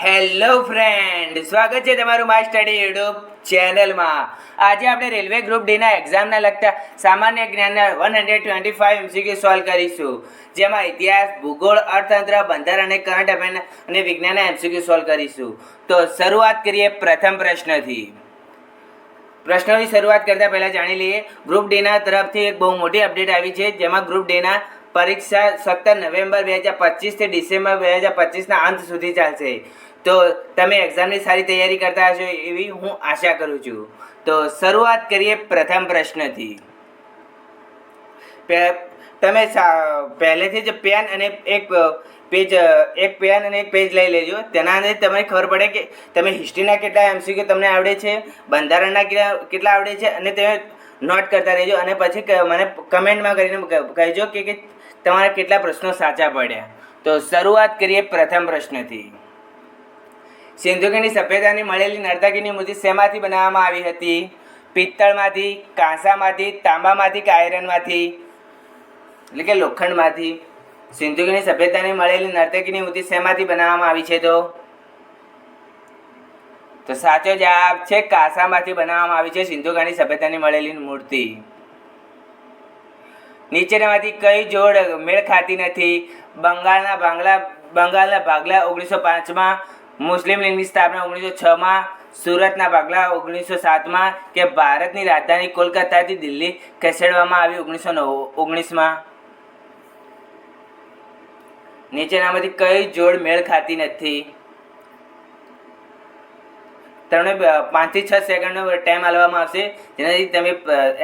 Hello friend, સ્વાગત છે તમારું માય સ્ટડી યુટ્યુબ ચેનલમાં. આજે આપણે રેલવે ગ્રુપ ડીના એક્ઝામના લગતા સામાન્ય જ્ઞાનના 125 MCQ સોલ્વ કરીશું, જેમાં ઇતિહાસ, ભૂગોળ, અર્થતંત્ર, બંધારણ અને કરંટ અફેર અને વિજ્ઞાનના MCQ સોલ્વ કરીશું. તો શરૂઆત કરીએ પ્રથમ પ્રશ્નથી. પ્રશ્નોની શરૂઆત કરતાં પહેલાં જાણી લઈએ ગ્રુપ ડીના તરફથી એક બહુ મોટી અપડેટ આવી છે, જેમાં ગ્રુપ ડીના પરીક્ષા 17 નવેમ્બર 2025 ડિસેમ્બર 2025ના અંત સુધી ચાલશે. તો તમે એક્ઝામની સારી તૈયારી કરતા હશો એવી હું આશા કરું છું. તો શરૂઆત કરીએ પ્રથમ પ્રશ્નથી. તમે પહેલેથી જ પેન અને એક પેજ લઈ લેજો. તેના અંદર તમને ખબર પડે કે તમે હિસ્ટ્રીના કેટલા MCQ તમને આવડે છે, બંધારણના કેટલા આવડે છે, અને તમે નોટ કરતા રહેજો. અને પછી મને કમેન્ટમાં કરીને કહેજો કે તમારા કેટલા પ્રશ્નો સાચા પડ્યા. તો શરૂઆત કરીએ પ્રથમ પ્રશ્નથી. સિંધુકીની સભ્યતાની મળેલી નર્તકીની મૂર્તિ શેમાંથી બનાવવામાં આવી હતી? પિત્તળમાંથી, કાંસામાંથી, તાંબામાંથી કે આયરનમાંથી, એટલે કે લોખંડમાંથી. સિંધુકીની સભ્યતાની મળેલી નર્તકીની મૂર્તિ શેમાંથી બનાવવામાં આવી છે? તો સાચો જવાબ છે કાંસામાંથી બનાવવામાં આવી છે સિંધુકીની સભ્યતાની મળેલી મૂર્તિ. નીચેનામાંથી કઈ જોડ મેળ ખાતી નથી? બંગાળના ભાગલા 1905માં, મુસ્લિમ લીગની સ્થાપના 1906માં, સુરતના ભાગલા 1907માં કે ભારતની રાજધાની કોલકાતાથી દિલ્હી ખસેડવામાં આવી 1919માં? નીચેનામાંથી કઈ જોડ મેળ ખાતી નથી? તમને 5 થી 6 સેકન્ડનો ટાઈમ આપવામાં આવશે, જેનાથી તમે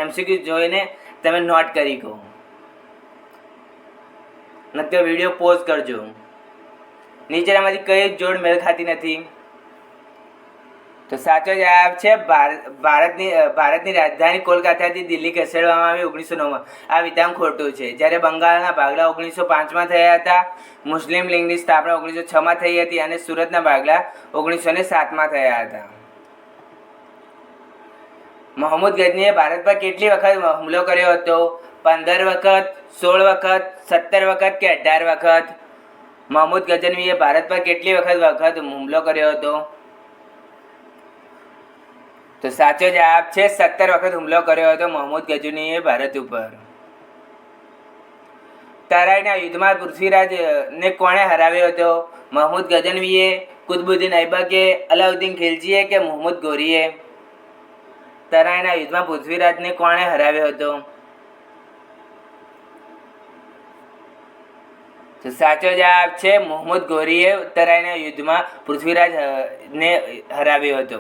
MCQ જોઈને તમે નોટ કરી કહો. નકર વિડીયો પોઝ કરજો. નીચેનામાંથી કઈ જોડ મેળ ખાતી નથી? તો સાચો જવાબ છે ભારતની રાજધાની કોલકાતાથી દિલ્હી ખસેડવામાં આવી 1909માં. આ વિધાન ખોટું છે. જ્યારે બંગાળના ભાગલા 1905માં થયા હતા, મુસ્લિમ લીગની સ્થાપના 1906માં થઈ હતી અને સુરતના ભાગલા 1907માં થયા હતા. મોહમ્મદ ગઝનીએ ભારત પર કેટલી વખત હુમલો કર્યો હતો? 15 વખત, 16 વખત, 17 વખત કે 18 વખત? મોહમ્મદ ગઝનવીએ ભારત પર કેટલી વખત હુમલો કર્યો હતો? તો સાચો જવાબ છે 17 વખત હુમલો કર્યો હતો મોહમ્મદ ગઝનીએ ભારત ઉપર. તરાઈના યુદ્ધમાં પૃથ્વીરાજને કોણે હરાવ્યો હતો? મોહમ્મદ ગઝનવીએ, કુતબુદ્દીન ઐબકે, અલાઉદ્દીન ખિલજીએ કે મોહમ્મદ ગોરીએ? તરાઈના યુદ્ધમાં પૃથ્વીરાજને કોણે હરાવ્યો હતો? તો સાચો જવાબ છે મોહમ્મદ ગોરીએ તરાઈના યુદ્ધમાં પૃથ્વીરાજને હરાવ્યો હતો.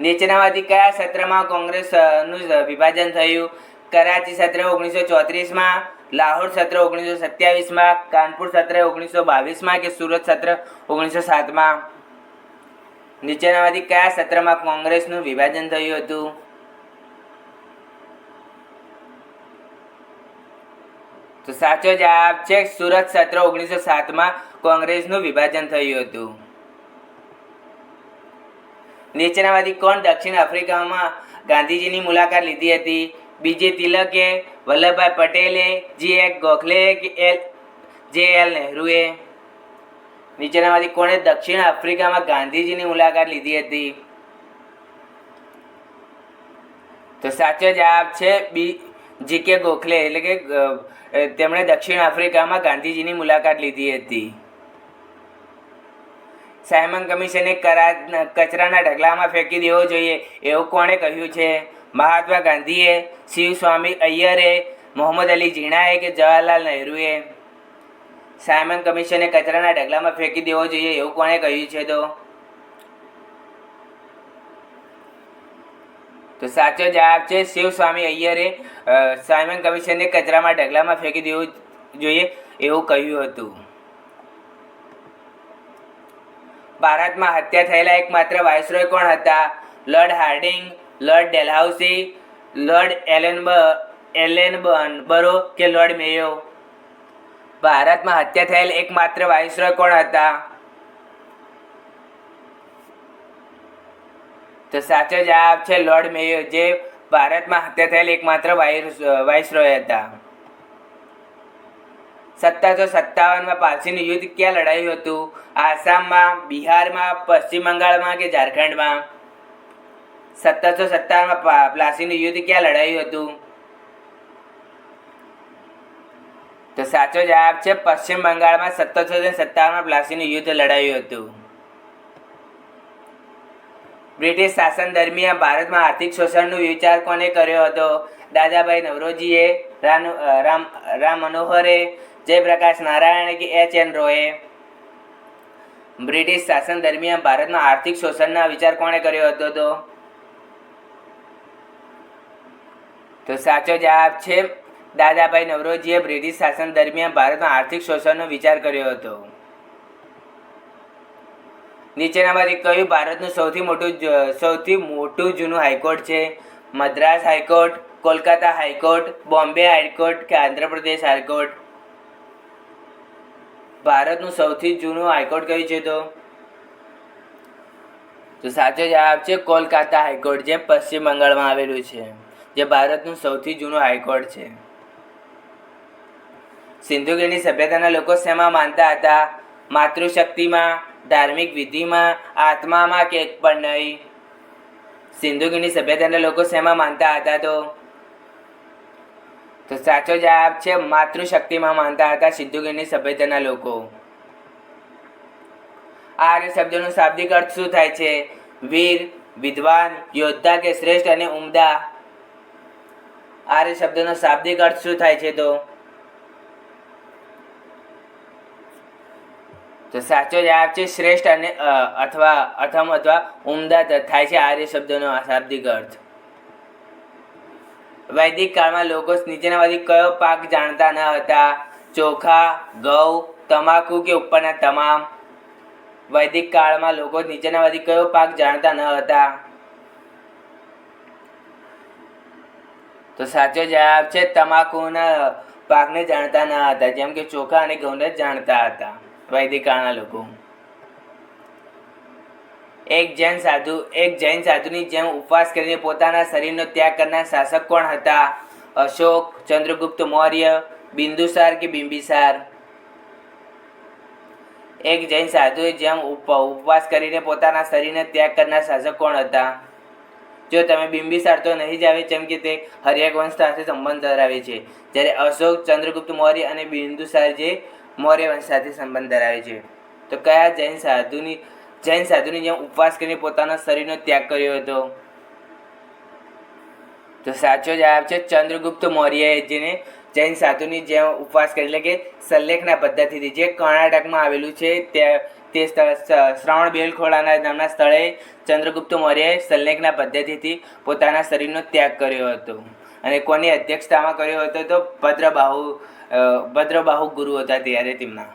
નીચેનામાંથી કયા સત્રમાં કોંગ્રેસનું વિભાજન થયું? કરાચી સત્ર 1934માં, લાહોર સત્ર 1927માં, કાનપુર સત્ર 1922માં કે સુરત સત્ર 1907માં? નીચેનામાંથી કયા સત્રમાં કોંગ્રેસનું વિભાજન થયું હતું? તો સાચો જવાબ છે સુરત સત્ર 1907માં કોંગ્રેસનું વિભાજન થયું હતું. નીચેનામાંથી કોણ દક્ષિણ આફ્રિકામાં ગાંધીજીની મુલાકાત લીધી હતી? બીજે તિલકે, વલ્લભભાઈ પટેલે, G.H. ગોખલે કે J.L. નહેરુએ? નીચેનામાંથી કોણે દક્ષિણ આફ્રિકામાં ગાંધીજીની મુલાકાત લીધી હતી? તો સાચો જવાબ છે G.K. ગોખલે, એટલે કે તેમણે દક્ષિણ આફ્રિકામાં ગાંધીજીની મુલાકાત લીધી હતી. સાયમન કમિશને કચરાના ઢગલામાં ફેંકી દેવો જોઈએ એવું કોણે કહ્યું છે? મહાત્મા ગાંધીએ, શિવ સ્વામી અય્યરે, મોહમ્મદ અલી ઝીણાએ કે જવાહરલાલ નહેરુએ? સાયમન કમિશને કચરાના ઢગલામાં ફેંકી દેવો જોઈએ એવું કોણે કહ્યું છે? તો સાચો જવાબ છે શિવ સ્વામી અય્યરે સાયમન કમિશનને કચરામાં ઢગલામાં ફેંકી દેવું જોઈએ એવું કહ્યું હતું. ભારતમાં હત્યા થયેલા એકમાત્ર વાઇસરોય કોણ હતા? Lord Hardinge, Lord Dalhousie, Lord Ellenborough કે લોર્ડ મેયો? ભારતમાં હત્યા થયેલ એકમાત્ર વાઇસરોય કોણ હતા? તો સાચો જવાબ છે લોર્ડ મેયો, જે ભારતમાં હત્યા થયેલ એકમાત્ર વાઇસરોય હતા. 1757માં પારસીનું યુદ્ધ ક્યાં લડાયું હતું? આસામમાં, બિહારમાં, પશ્ચિમ બંગાળમાં કે ઝારખંડમાં? 1757માં પ્લાસીનું યુદ્ધ ક્યાં લડાયું હતું? તો સાચો જવાબ છે પશ્ચિમ બંગાળમાં 1757માં પ્લાસીનું યુદ્ધ લડાયું હતું. બ્રિટિશ શાસન દરમિયાન ભારતમાં આર્થિક શોષણનો વિચાર કોને કર્યો હતો? દાદાભાઈ નવરોજીએ, રામ મનોહરે, જયપ્રકાશ નારાયણ કે H.N. રોયે? બ્રિટિશ શાસન દરમિયાન ભારતમાં આર્થિક શોષણના વિચાર કોણે કર્યો હતો? તો સાચો જવાબ છે દાદાભાઈ નવરોજીએ બ્રિટિશ શાસન દરમિયાન ભારતમાં આર્થિક શોષણનો વિચાર કર્યો હતો. નીચેનામાંથી કયું ભારતનું સૌથી મોટું જૂનું હાઈકોર્ટ છે? Madras high court, Kolkata high court, Bombay high court કે આંધ્રપ્રદેશ હાઈકોર્ટ? ભારતનું સૌથી જૂનું હાઈકોર્ટ કયું છે? તો સાચો જવાબ છે કોલકાતા હાઈકોર્ટ, જે પશ્ચિમ બંગાળમાં આવેલું છે, જે ભારતનું સૌથી જૂનું હાઈકોર્ટ છે. સિંધુગીરની સભ્યતાના લોકો શેમાં માનતા હતા? માતૃશક્તિમાં, ધાર્મિક વિધિમાં, આત્મામાં કે એક પણ નહીં? સિંધુગીરની સભ્યતાના લોકો શેમાં માનતા હતા? તો સાચો જવાબ છે માતૃશક્તિમાં માનતા હતા સિંધુગીરની સભ્યતાના લોકો. આર્ય શબ્દનો શાબ્દિક અર્થ શું થાય છે? વીર, વિદ્વાન, યોદ્ધા કે શ્રેષ્ઠ અને ઉમદા? આર્ય શબ્દનો શાબ્દિક અર્થ શું થાય છે? તો સાચો જવાબ છે શ્રેષ્ઠ અને અથવા ઉમદા થાય છે આર્ય શબ્દનો શાબ્દિક અર્થ. વૈદિક કાળમાં લોકો નીચેનામાંથી કયો પાક જાણતા ન હતા? ચોખા, ઘઉં, તમાકુ કે ઉપરના તમામ? વૈદિક કાળમાં લોકો નીચેનામાંથી કયો પાક જાણતા ન હતા? તો સાચો જવાબ છે તમાકુના પાકને જાણતા ન હતા, જેમ કે ચોખા અને ઘઉંને જાણતા હતા વૈદિક કાળના લોકો. એક જૈન સાધુની જેમ ઉપવાસ કરીને પોતાના શરીરનો ત્યાગ કરનાર શાસક કોણ હતા? અશોક, ચંદ્રગુપ્ત મૌર્ય, બિંદુસાર કે બિંબિસાર? એક જૈન સાધુએ જેમ ઉપવાસ કરીને પોતાના શરીરનો ત્યાગ કરનાર શાસક કોણ હતા? જો તમે બિંબિસાર તો નહીં જ આવે, જેમ કે તે હર્યક વંશ સાથે સંબંધ ધરાવે છે, જ્યારે અશોક, ચંદ્રગુપ્ત મૌર્ય અને બિંદુસાર જે મૌર્ય વંશ સાથે સંબંધ ધરાવે છે. તો કયા જૈન સાધુની જેમ ઉપવાસ કરીને પોતાના શરીરનો ત્યાગ કર્યો હતો? તો સાચો જવાબ છે ચંદ્રગુપ્ત મૌર્યએ, જેને જૈન સાધુની જેમ ઉપવાસ કરી, એટલે કે સલ્લેખના પદ્ધતિથી, જે કર્ણાટકમાં આવેલું છે, તે સ્થળ શ્રવણ બેલખોળાના નામના સ્થળે ચંદ્રગુપ્ત મૌર્યએ સલ્લેખના પદ્ધતિથી પોતાના શરીરનો ત્યાગ કર્યો હતો. અને કોની અધ્યક્ષતામાં કર્યો હતો? તો ભદ્રબાહુ ગુરુ હતા ત્યારે તેમના.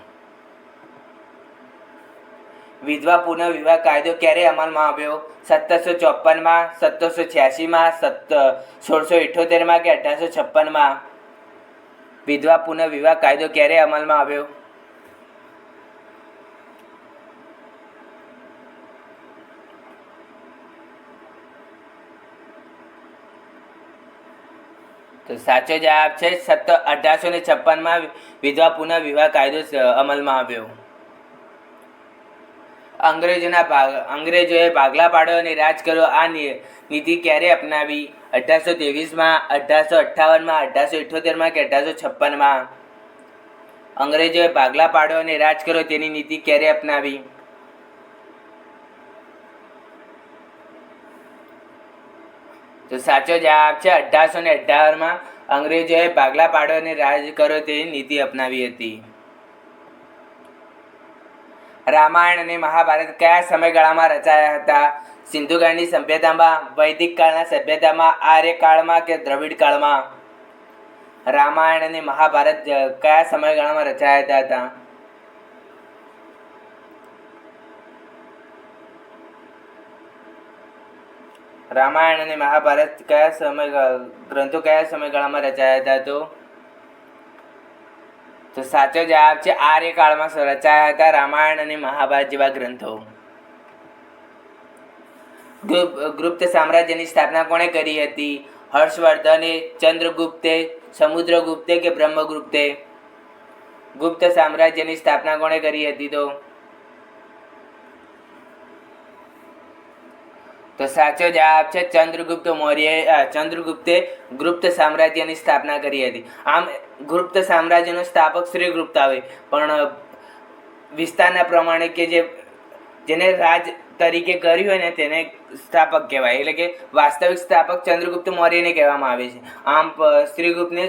વિધવા પુનઃવિવાહ કાયદો ક્યારે અમલમાં આવ્યો? 1754માં, 1786માં, 1678માં કે 1856માં? વિધવા પુનઃવિવાહ કાયદો ક્યારે અમલમાં આવ્યો? તો સાચો જવાબ છે 1856માં વિધવા પુનઃવિવાહ કાયદો અમલમાં આવ્યો. અંગ્રેજોએ ભાગલા પાડો અને રાજ કરો આ નીતિ ક્યારે અપનાવી? 1823માં, 1858માં, 1878માં કે 1856માં? અંગ્રેજોએ ભાગલા પાડો અને રાજ કરો તેની નીતિ ક્યારે અપનાવી? તો સાચો જવાબ છે 1858માં અંગ્રેજોએ ભાગલા પાડો અને રાજ કરો તેની નીતિ અપનાવી હતી. રામાયણ અને મહાભારત કયા સમયગાળામાં રચાયા હતા? સિંધુગાળની સભ્યતામાં, વૈદિક કાળના સભ્યતામાં, આર્ય કાળમાં કે દ્રવિડ કાળમાં? રામાયણ અને મહાભારત કયા સમયગાળામાં રચાયા હતા? રામાયણ અને મહાભારત ગ્રંથો કયા સમયગાળામાં રચાયા હતા? તો સાચો જવાબ છે આર્ય કાળમાં રચાયા હતા રામાયણ અને મહાભારત જેવા ગ્રંથો. ગુપ્ત સામ્રાજ્યની સ્થાપના કોણે કરી હતી? હર્ષવર્ધને, ચંદ્રગુપ્તે, સમુદ્રગુપ્તે કે બ્રહ્મગુપ્તે? ગુપ્ત સામ્રાજ્યની સ્થાપના કોણે કરી હતી? તો સાચો જવાબ છે ચંદ્રગુપ્ત મૌર્ય. ચંદ્રગુપ્તે ગુપ્ત સામ્રાજ્યની સ્થાપના કરી હતી. આમ ગુપ્ત સામ્રાજ્યનો સ્થાપક શ્રીગુપ્ત આવે, પણ વિસ્તારના પ્રમાણે કે જેને રાજ તરીકે કર્યું હોય ને તેને સ્થાપક કહેવાય. એટલે કે વાસ્તવિક સ્થાપક ચંદ્રગુપ્ત મૌર્યને કહેવામાં આવે છે. આમ શ્રીગુપ્તને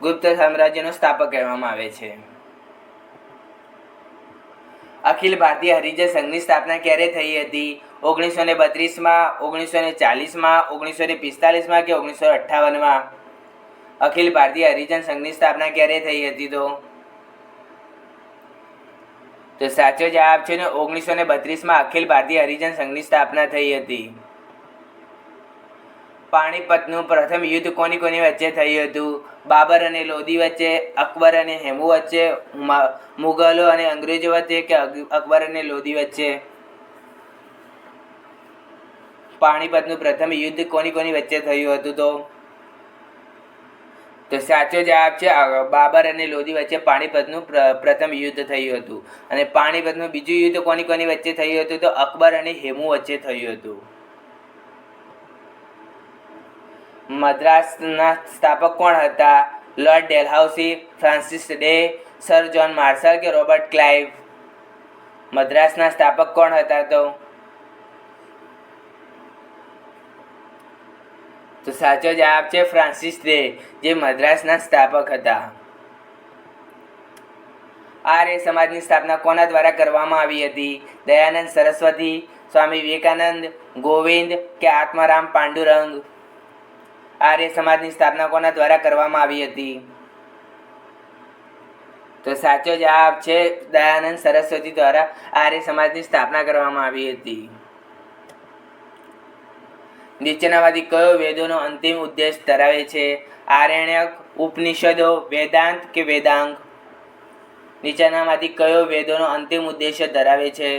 ગુપ્ત સામ્રાજ્યનો સ્થાપક કહેવામાં આવે છે. અખિલ ભારતીય હરિજન સંઘની સ્થાપના ક્યારે થઈ હતી? 1932માં, 1940માં, 1945માં કે 1958માં? અખિલ ભારતીય હરિજન સંઘની સ્થાપના ક્યારે થઈ હતી? તો સાચો જવાબ છે ને 1932માં અખિલ ભારતીય હરિજન સંઘની સ્થાપના થઈ હતી. પાણીપતનું પ્રથમ યુદ્ધ કોની કોની વચ્ચે થયું હતું? બાબર અને લોધી વચ્ચે, અકબર અને હેમુ વચ્ચે, મુગલો અને અંગ્રેજો વચ્ચે કે અકબર અને લોધી વચ્ચે? પાણીપતનું પ્રથમ યુદ્ધ કોની કોની વચ્ચે થયું હતું? તો સાચો જવાબ છે બાબર અને લોધી વચ્ચે પાણીપતનું પ્રથમ યુદ્ધ થયું હતું. અને પાણીપતનું બીજું યુદ્ધ કોની કોની વચ્ચે થયું હતું? તો અકબર અને હેમુ વચ્ચે થયું હતું. મદ્રાસના સ્થાપક કોણ હતા? Lord Dalhousie, Francis Day, sir John Marshall કે રોબર્ટ ક્લાઇવ? મદ્રાસના સ્થાપક કોણ હતા? તો સાચો જવાબ છે ફ્રાન્સિસ ડે, જે મદ્રાસના સ્થાપક હતા. આર્ય સમાજની સ્થાપના કોના દ્વારા કરવામાં આવી હતી? દયાનંદ સરસ્વતી, સ્વામી વિવેકાનંદ, ગોવિંદ કે આત્મારામ પાંડુરંગ? આર્ય સમાજની સ્થાપના કોના દ્વારા કરવામાં આવી હતી? તો સાચો જવાબ છે દયાનંદ સરસ્વતી દ્વારા આર્ય સમાજની સ્થાપના કરવામાં આવી હતી. નીચેનામાંથી કયો વેદોનો અંતિમ ઉદ્દેશ ધરાવે છે? આરણ્યક, ઉપનિષદો, વેદાંત કે વેદાંગ? નીચેનામાંથી કયો વેદોનો અંતિમ ઉદ્દેશ્ય ધરાવે છે?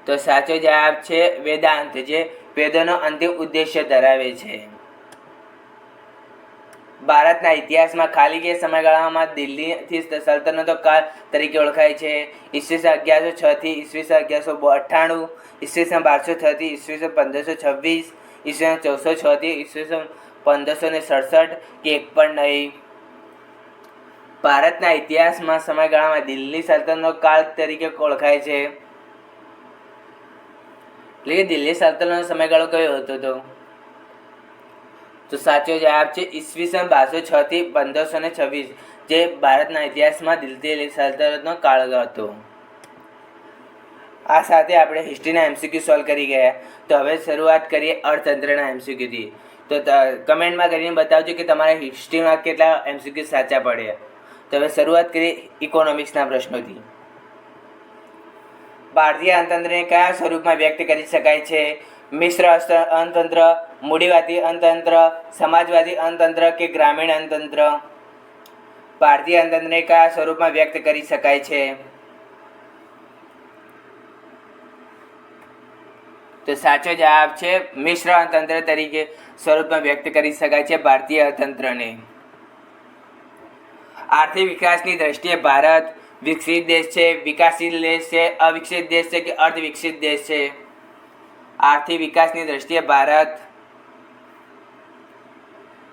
તો સાચો જવાબ છે વેદાંત, જે વેદોનો અંતિમ ઉદ્દેશ્ય ધરાવે છે. ભારતના ઇતિહાસમાં ખાલી કે સમયગાળામાં દિલ્હીથી સલ્તનતો કાળ તરીકે ઓળખાય છે? ઈસવીસન 1106 થી ઈસવીસન 1198, ઈસવીસન 1206 થી ઈસવીસન 1526, ઈસવીસન 1406 થી ઈસવીસન 1567 કે એક પણ નહીં? ભારતના ઇતિહાસમાં સમયગાળામાં દિલ્હી સલ્તનતનો કાળ તરીકે ઓળખાય છે. એટલે કે દિલ્હી સલ્તનતનો સમયગાળો કયો હતો? તો સાચો જવાબ છે ઈસવીસન 1206 થી 1526, જે ભારતના ઇતિહાસમાં દિલ્હી સલ્તનતનો કાળ હતો. આ સાથે આપણે હિસ્ટ્રીના એમસીક્યુ સોલ્વ કરી ગયા. તો હવે શરૂઆત કરીએ અર્થતંત્રના એમસીક્યુથી. તો કમેન્ટમાં કરીને બતાવજો કે તમારા હિસ્ટ્રીમાં કેટલા એમસીક્યુ સાચા પડ્યા. તો હવે શરૂઆત કરીએ ઇકોનોમિક્સના પ્રશ્નોથી. ભારતીય અર્થતંત્રને કયા સ્વરૂપમાં વ્યક્ત કરી શકાય છે? મિશ્ર અર્થતંત્ર, મૂડીવાદી અર્થતંત્ર, સમાજવાદી અર્થતંત્ર કે ગ્રામીણ અર્થતંત્ર? ભારતીય અર્થતંત્રને કયા સ્વરૂપમાં વ્યક્ત કરી શકાય છે? તો સાચો જવાબ છે મિશ્ર અર્થતંત્ર તરીકે સ્વરૂપમાં વ્યક્ત કરી શકાય છે ભારતીય અર્થતંત્રને. આર્થિક વિકાસની દ્રષ્ટિએ ભારત વિકસિત દેશ છે, વિકાસશીલ દેશ છે, અવિકસિત દેશ છે કે અર્ધવિકસિત દેશ છે? આર્થિક વિકાસની દ્રષ્ટિએ ભારત.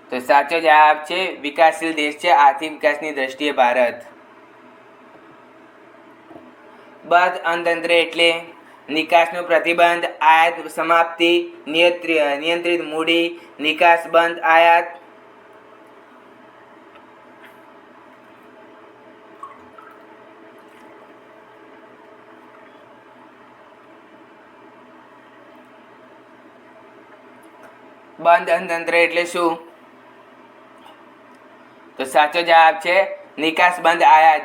તો સાચો જવાબ છે વિકાસશીલ દેશ છે આર્થિક વિકાસની દ્રષ્ટિએ ભારત. બદ્ધ અર્થતંત્ર એટલે? નિકાસનું પ્રતિબંધ, આયાત સમાપ્તિ, નિયંત્રિત મૂડી, નિકાસ બંધ આયાત? બંધ અર્થતંત્ર એટલે શું? તો સાચો જવાબ છે નિકાસ બંધ આયાત,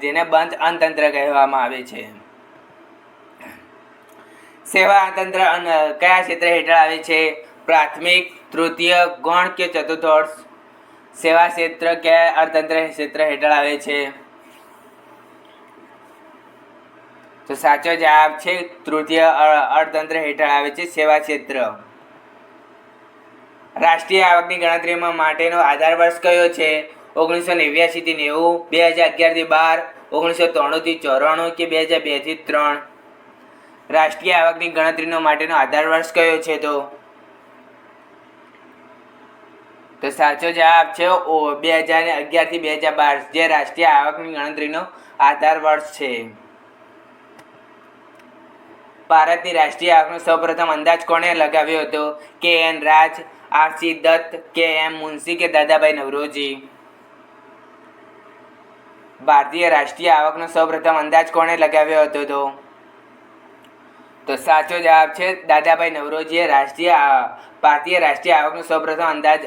જેને બંધ અર્થતંત્ર કહેવામાં આવે છે. સેવા અર્થતંત્ર કયા ક્ષેત્ર હેઠળ આવે છે? પ્રાથમિક, તૃતીય, ગૌણ કે ચતુર્થ? સેવા ક્ષેત્ર કયા અર્થતંત્ર ક્ષેત્ર હેઠળ આવે છે? તો સાચો જવાબ છે તૃતીય અર્થતંત્ર હેઠળ આવે છે સેવા ક્ષેત્ર. રાષ્ટ્રીય આવકની ગણતરીમાં માટેનો આધાર વર્ષ કયો છે? 1989થી 90, 2011થી 12, 1993થી 94 કે 2002થી 3? રાષ્ટ્રીય આવકની ગણતરીનો માટેનો આધાર વર્ષ કયો છે? તો સાચો જવાબ છે 2011થી 2012, જે રાષ્ટ્રીય આવકની ગણતરીનો આધાર વર્ષ છે. ભારતની રાષ્ટ્રીય આવકનો સૌપ્રથમ અંદાજ કોણે લગાવ્યો હતો? કે એન રાજ, આર.સી. દત્ત, કે એમ મુનશી કે દાદાભાઈ નવરોજી? ભારતીય રાષ્ટ્રીય આવકનો સૌપ્રથમ અંદાજ કોણે લગાવ્યો હતો? તો સાચો જવાબ છે દાદાભાઈ નવરોજીએ ભારતીય રાષ્ટ્રીય આવકનો સૌપ્રથમ અંદાજ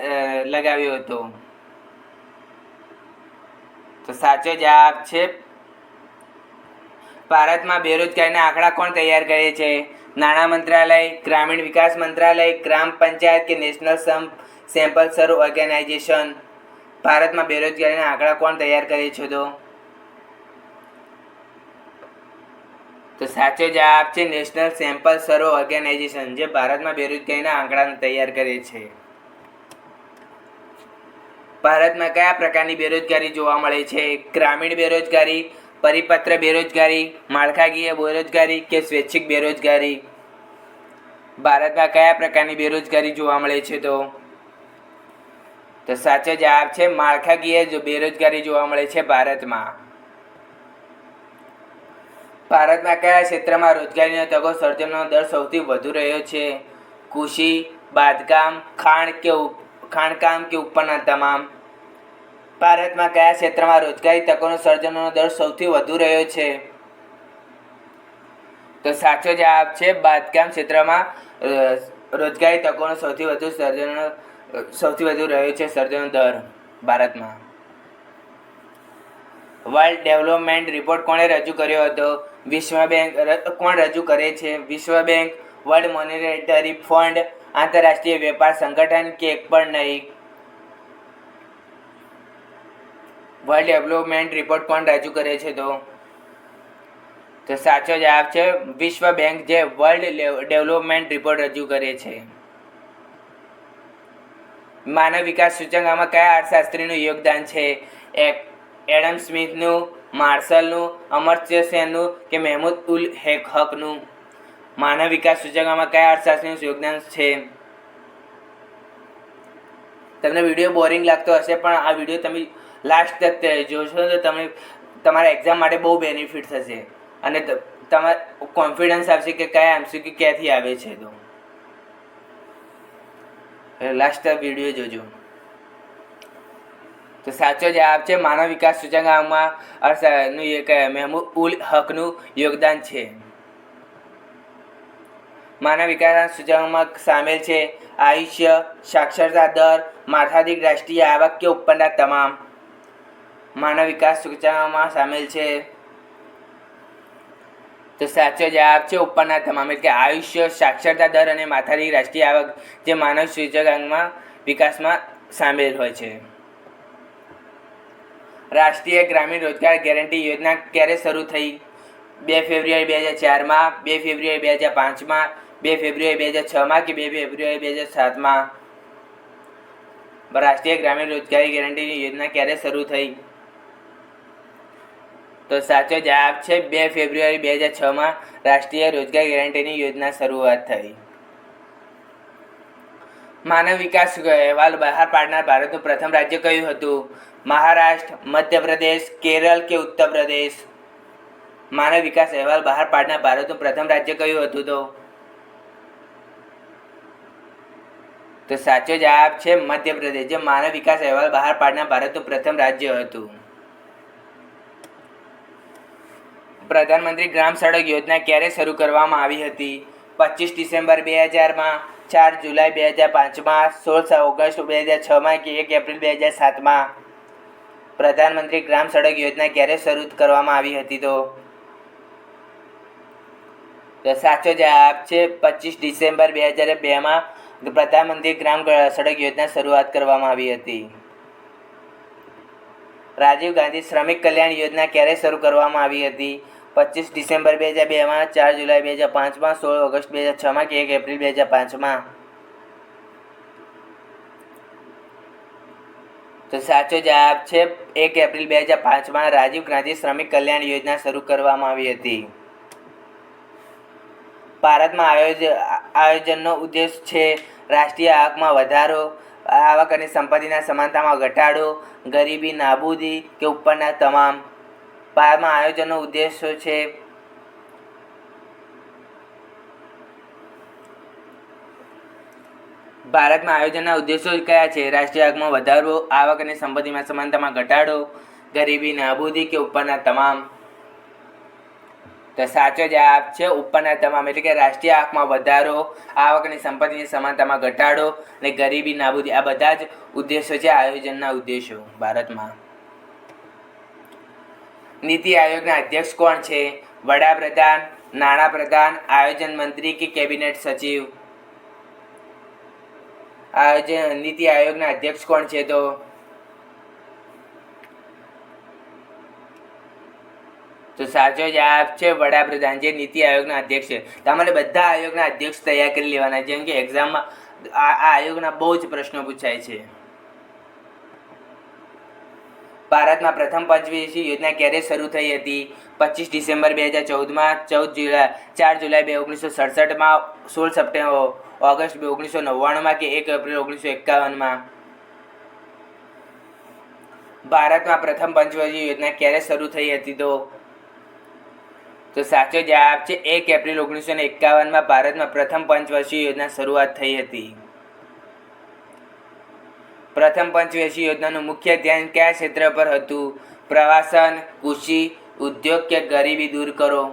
લગાવ્યો હતો. તો સાચો જવાબ છે ભારતમાં બેરોજગારીના આંકડા કોણ તૈયાર કરે છે? નાણાં મંત્રાલય, ગ્રામીણ વિકાસ મંત્રાલય, ગ્રામ પંચાયત કે નેશનલ સેમ્પલ સર્વે ઓર્ગેનાઇઝેશન? ભારતમાં બેરોજગારીના આંકડા કોણ તૈયાર કરે છે? તો સાચો જવાબ છે નેશનલ સેમ્પલ સર્વે ઓર્ગેનાઇઝેશન, જે ભારતમાં બેરોજગારીના આંકડા તૈયાર કરે છે. ભારતમાં કયા પ્રકારની બેરોજગારી જોવા મળે છે? ગ્રામીણ બેરોજગારી, પરિપત્ર બેરોજગારી, માળખાકીય બેરોજગારી કે સ્વૈચ્છિક બેરોજગારી? ભારતમાં કયા પ્રકારની બેરોજગારી જોવા મળે છે? તો સાચો જવાબ છે માળખાકીય બેરોજગારી જોવા મળે છે ભારતમાં. ભારતમાં કયા ક્ષેત્રમાં રોજગારીના તકો સર્જનનો દર સૌથી વધુ રહ્યો છે? કૃષિ, બાંધકામ, ખાણકામ કે ઉપરના તમામ? ભારતમાં કયા ક્ષેત્રમાં રોજગારી તકોનો સર્જનનો દર સૌથી વધુ રહ્યો છે? તો સાચો જવાબ છે બાંધકામ ક્ષેત્રમાં રોજગારી તકોનો સૌથી વધુ રહ્યો છે સર્જનનો દર ભારતમાં. વર્લ્ડ ડેવલપમેન્ટ રિપોર્ટ કોણે રજૂ કર્યો હતો? વિશ્વ બેંક. કોણ રજૂ કરે છે? વિશ્વ બેંક, વર્લ્ડ મોનેટરી ફંડ, આંતરરાષ્ટ્રીય વેપાર સંગઠન કે એક પણ નહીં? વર્લ્ડ ડેવલપમેન્ટ રિપોર્ટ કોણ રજૂ કરે છે? તો સાચો જવાબ છે વિશ્વ બેંક, જે વર્લ્ડ ડેવલપમેન્ટ રિપોર્ટ રજૂ કરે છે. માનવ વિકાસ સૂચકાંકમાં કયા અર્થશાસ્ત્રીનું યોગદાન છે? એડમ સ્મિથનું, માર્શલનું, અમર્ત્ય સેનનું કે મહેમૂદ ઉલ હકનું? માનવ વિકાસ સૂચકાંકમાં કયા અર્થશાસ્ત્રીનું યોગદાન છે? તમને વિડીયો બોરિંગ લાગતો હશે, પણ આ વિડીયો તમે લાસ્ટ તક જોશો તો તમને તમારા એક્ઝામ માટે બહુ બેનિફિટ થશે અને તમારે કોન્ફિડન્સ આવશે કે કયા એમસીક્યુ ક્યાંથી આવે છે. તો લાસ્ટ તક વિડીયો જોજો. તો સાચો જવાબ છે માનવ વિકાસ સૂચકાંકમાં મહેમૂદ ઉલ હકનું યોગદાન છે. માનવ વિકાસ સૂચકાંકમાં સામેલ છે આયુષ્ય, સાક્ષરતા દર, માથાદીઠ રાષ્ટ્રીય આવક કે ઉપરના તમામ? માનવ વિકાસ સૂચકાંકમાં સામેલ છે. તો સાચો જવાબ છે ઉપરના તમામ, એટલે કે આયુષ્ય, સાક્ષરતા દર અને માથાદીઠ રાષ્ટ્રીય આવક, જે માનવ સૂચકાંકમાં વિકાસમાં સામેલ હોય છે. રાષ્ટ્રીય ગ્રામીણ રોજગાર ગેરંટી યોજના ક્યારે શરૂ થઈ? 2 ફેબ્રુઆરી 2004માં, 2 ફેબ્રુઆરી 2005માં, 2 ફેબ્રુઆરી 2006માં કે 2 ફેબ્રુઆરી 2007માં? રાષ્ટ્રીય ગ્રામીણ રોજગારી ગેરંટીની યોજના ક્યારે શરૂ થઈ? તો સાચો જવાબ છે 2 ફેબ્રુઆરી 2006માં રાષ્ટ્રીય રોજગાર ગેરંટીની યોજના શરૂઆત થઈ. માનવ વિકાસ અહેવાલ બહાર પાડનાર ભારતનું પ્રથમ રાજ્ય કયું હતું? મહારાષ્ટ્ર, મધ્યપ્રદેશ, કેરળ કે ઉત્તર પ્રદેશ? માનવ વિકાસ અહેવાલ બહાર પાડનાર ભારતનું પ્રથમ રાજ્ય કયું હતું? તો સાચો જવાબ છે મધ્યપ્રદેશ, જે માનવ વિકાસ અહેવાલ બહાર પાડનાર ભારતનું પ્રથમ રાજ્ય હતું. પ્રધાનમંત્રી ગ્રામ સડક યોજના ક્યારે શરૂ કરવામાં આવી હતી? 25 ડિસેમ્બર 2000માં, 4 જુલાઈ 2005માં, 16 ઓગસ્ટ 2006માં કે 1 એપ્રિલ 2007માં? પ્રધાનમંત્રી ગ્રામ સડક યોજના ક્યારે શરૂ કરવામાં આવી હતી? તો સાચો જવાબ છે 25 ડિસેમ્બર 2002માં પ્રધાનમંત્રી ગ્રામ સડક યોજના શરૂઆત કરવામાં આવી હતી. રાજીવ ગાંધી શ્રમિક કલ્યાણ યોજના ક્યારે શરૂ કરવામાં આવી હતી? 25 ડિસેમ્બર 2002માં, 4 જુલાઈ 2005માં, 16 ઓગસ્ટ 2006માં કે 1 એપ્રિલ 2005માં? તો સાચો જવાબ છે 1 એપ્રિલ 2005માં રાજીવ ગાંધી શ્રમિક કલ્યાણ યોજના શરૂ કરવામાં આવી હતી. ભારતમાં આયોજનનો ઉદ્દેશ છે રાષ્ટ્રીય આવકમાં વધારો, આવક અને સંપત્તિના સમાનતામાં ઘટાડો, ગરીબી નાબૂદી કે ઉપરના તમામ. ભારતમાં આયોજનનો ઉદ્દેશો છે ભારતમાં આયોજનના ઉદ્દેશો કયા છે? રાષ્ટ્રીય આવકમાં વધારો, આવક અને સંપત્તિમાં સમાનતામાં ઘટાડો, ગરીબી નાબૂદી કે ઉપરના તમામ. તો સાચો જવાબ છે ઉપરના તમામ, એટલે કે રાષ્ટ્રીય આવકમાં વધારો, આવક અને સંપત્તિની સમાનતામાં ઘટાડો અને ગરીબી નાબૂદી, આ બધા જ ઉદ્દેશો છે આયોજનના ઉદ્દેશો ભારતમાં. નીતિ આયોગના અધ્યક્ષ કોણ છે? વડાપ્રધાન, નાણાપ્રધાન, આયોજન મંત્રી કે કેબિનેટ સચિવ? નીતિ આયોગના અધ્યક્ષ કોણ છે? તો સાચો જવાબ છે વડાપ્રધાન, જે નીતિ આયોગના અધ્યક્ષ છે. તમારે બધા આયોગના અધ્યક્ષ તૈયાર કરી લેવાના, જેમ કે એક્ઝામમાં આ આયોગના બહુ જ પ્રશ્નો પૂછાય છે. ભારતમાં પ્રથમ પંચવર્ષીય યોજના ક્યારે શરૂ થઈ હતી? 25 ડિસેમ્બર 2014માં, 4 જુલાઈ 1967માં, 16 સપ્ટેમ્બર ઓગસ્ટ 1999માં કે 1 એપ્રિલ 1951માં? ભારતમાં પ્રથમ પંચવર્ષીય યોજના ક્યારે શરૂ થઈ હતી? તો સાચો જવાબ છે 1 એપ્રિલ 1951માં ભારતમાં પ્રથમ પંચવર્ષીય યોજના શરૂઆત થઈ હતી. પ્રથમ પંચવર્ષીય યોજનાનું મુખ્ય ધ્યાન કયા ક્ષેત્ર પર હતું? પ્રવાસન, કૃષિ, ઉદ્યોગ કે ગરીબી દૂર કરો?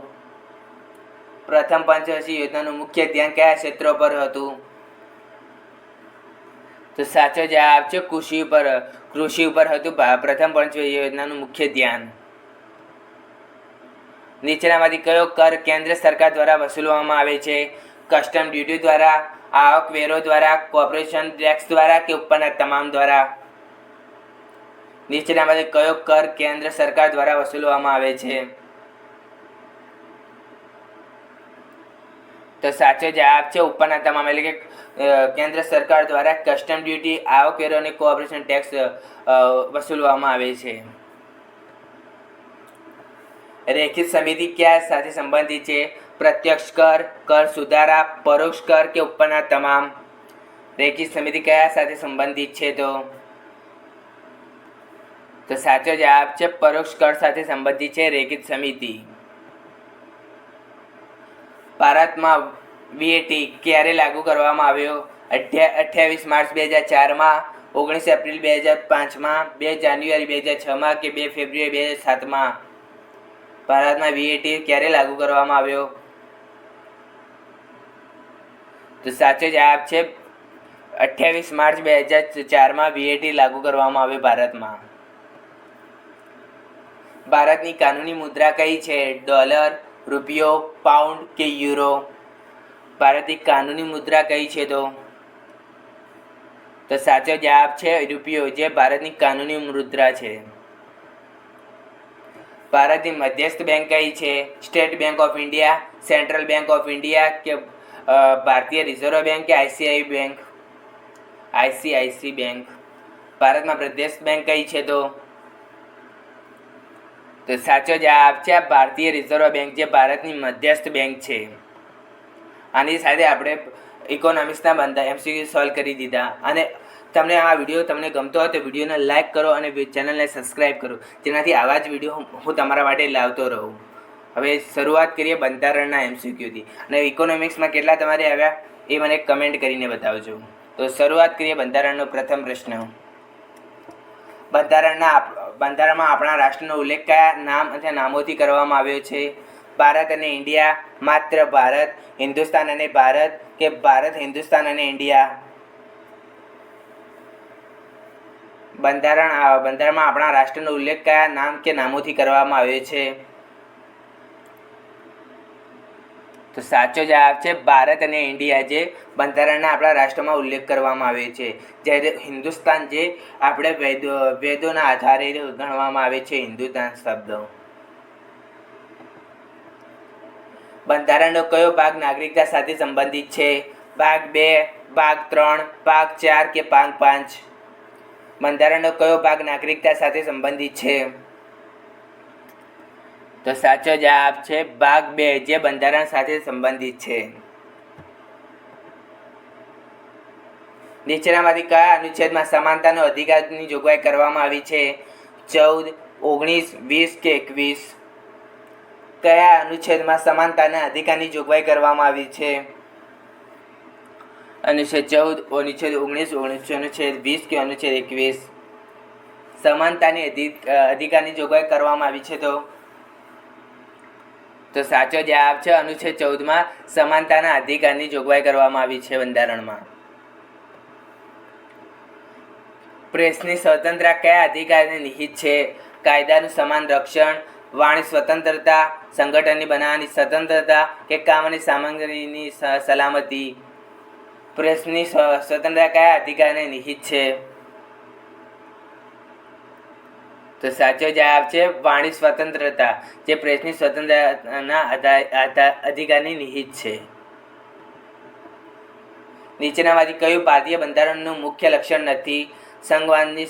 પ્રથમ પંચવર્ષીય યોજનાનું મુખ્ય ધ્યાન કયા ક્ષેત્રો પર હતું? તો સાચો જવાબ છે કૃષિ ઉપર હતું પ્રથમ પંચવર્ષીય યોજનાનું મુખ્ય ધ્યાન. નીચેનામાંથી કયો કર કેન્દ્ર સરકાર દ્વારા વસૂલવામાં આવે છે? કસ્ટમ ડ્યુટી દ્વારા, આવકવેરો દ્વારા, કોર્પોરેશન ટેક્સ દ્વારા કે ઉપરના તમામ દ્વારા? નીચેનામાંથી કયો કર કેન્દ્ર સરકાર દ્વારા વસૂલવામાં આવે છે? તો સાચો જવાબ છે ઉપરના તમામ, એટલે કે કેન્દ્ર સરકાર દ્વારા કસ્ટમ ડ્યુટી, આવકવેરો અને કોર્પોરેશન ટેક્સ વસૂલવામાં આવે છે. રેખિત સમિતિ કયા સાથે સંબંધિત છે? પ્રત્યક્ષ કર, કર સુધારા, પરોક્ષ કર કે ઉપરના તમામ? રેખિત સમિતિ કયા સાથે સંબંધિત છે? તો સાચો જવાબ છે પરોક્ષ કર સાથે સંબંધિત છે રેખિત સમિતિ. ભારતમાં VAT ક્યારે લાગુ કરવામાં આવ્યો? 28 માર્ચ 2004માં, 19 એપ્રિલ 2005માં, 2 જાન્યુઆરી 2006માં કે 2 ફેબ્રુઆરી 2007માં? ભારતમાં VAT ક્યારે લાગુ કરવામાં આવ્યો? તો સાચો જવાબ છે 28 માર્ચ 2004માં VAT લાગુ કરવામાં આવ્યો ભારતમાં. ભારતની કાનૂની મુદ્રા કઈ છે? ડોલર, રૂપિયો, પાઉન્ડ કે યુરો? ભારતની કાનૂની મુદ્રા કઈ છે? તો સાચો જવાબ છે રૂપિયો, જે ભારતની કાનૂની મુદ્રા છે. ભારતની મધ્યસ્થ બેંક કઈ છે? State bank of India, central bank of India કે ભારતીય રિઝર્વ બેંક કે ICICI બેંક? ભારતમાં મધ્યસ્થ બેંક કઈ છે? તો સાચો જવાબ છે ભારતીય રિઝર્વ બેંક, જે ભારતની મધ્યસ્થ બેંક છે. આની સાથે આપણે ઇકોનોમિક્સના બધા MCQ સોલ્વ કરી દીધા. અને તમને આ વિડીયો તમને ગમતો હોય તો વિડીયોને લાઇક કરો અને ચેનલને સબસ્ક્રાઈબ કરો, જેનાથી આવા જ વિડીયો હું તમારા માટે લાવતો રહું. હવે શરૂઆત કરીએ બંધારણના MCQથી. અને ઇકોનોમિક્સમાં કેટલા તમારે આવ્યા એ મને કમેન્ટ કરીને બતાવજો. તો શરૂઆત કરીએ બંધારણનો પ્રથમ પ્રશ્ન. બંધારણમાં આપણા રાષ્ટ્રનો ઉલ્લેખ કયા નામ અથવા નામોથી કરવામાં આવ્યો છે? ભારત અને ઇન્ડિયા, માત્ર ભારત, હિન્દુસ્તાન અને ભારત કે ભારત, હિન્દુસ્તાન અને ઇન્ડિયા? બંધારણમાં આપણા રાષ્ટ્રનો ઉલ્લેખ કયા નામ કે નામોથી કરવામાં આવ્યો છે? તો સાચો જવાબ છે ભારત અને ઇન્ડિયા, જે બંધારણના આપણા રાષ્ટ્રમાં ઉલ્લેખ કરવામાં આવે છે. જ્યારે હિન્દુસ્તાન જે આપણે વેદોના આધારે ગણવામાં આવે છે હિન્દુસ્તાન શબ્દ. બંધારણનો કયો ભાગ નાગરિકતા સાથે સંબંધિત છે? ભાગ 2, ભાગ 3, ભાગ 4 કે ભાગ 5? બંધારણનો કયો ભાગ નાગરિકતા સાથે સંબંધિત છે? તો સાચો જવાબ છે ભાગ 2, જે બંધારણ સાથે સંબંધિત છે. નીચેનામાંથી કયા અનુચ્છેદમાં સમાનતાનો અધિકારની જોગવાઈ કરવામાં આવી છે? 14, 19, 20 કે 21? કયા અનુચ્છેદમાં સમાનતાના અધિકારની જોગવાઈ કરવામાં આવી છે? અનુચ્છેદ 14, અનુચ્છેદ 19, અનુચ્છેદ 20 કે અનુચ્છેદ 21? સમાનતાની અધિકારની જોગવાઈ કરવામાં આવી છે તો સાચો જવાબ છે અનુચ્છેદ 14માં સમાનતાના અધિકારની જોગવાઈ કરવામાં આવી છે બંધારણમાં. પ્રેસની સ્વતંત્રતા કયા અધિકારને નિહિત છે? કાયદાનું સમાન રક્ષણ, વાણી સ્વતંત્રતા, સંગઠનની બનાવવાની સ્વતંત્રતા કે કામ અને સામગ્રીની સલામતી? પ્રેસની સ્વતંત્રતા કયા અધિકારને નિહિત છે? તો સાચો જવાબ છે વાણી સ્વતંત્રતા, જે પ્રેસની સ્વતંત્રતાના અધિકારની નિહિત છે. નીચેનામાંથી કયું ભારતીય બંધારણનું મુખ્ય લક્ષણ નથી? સંઘવાદની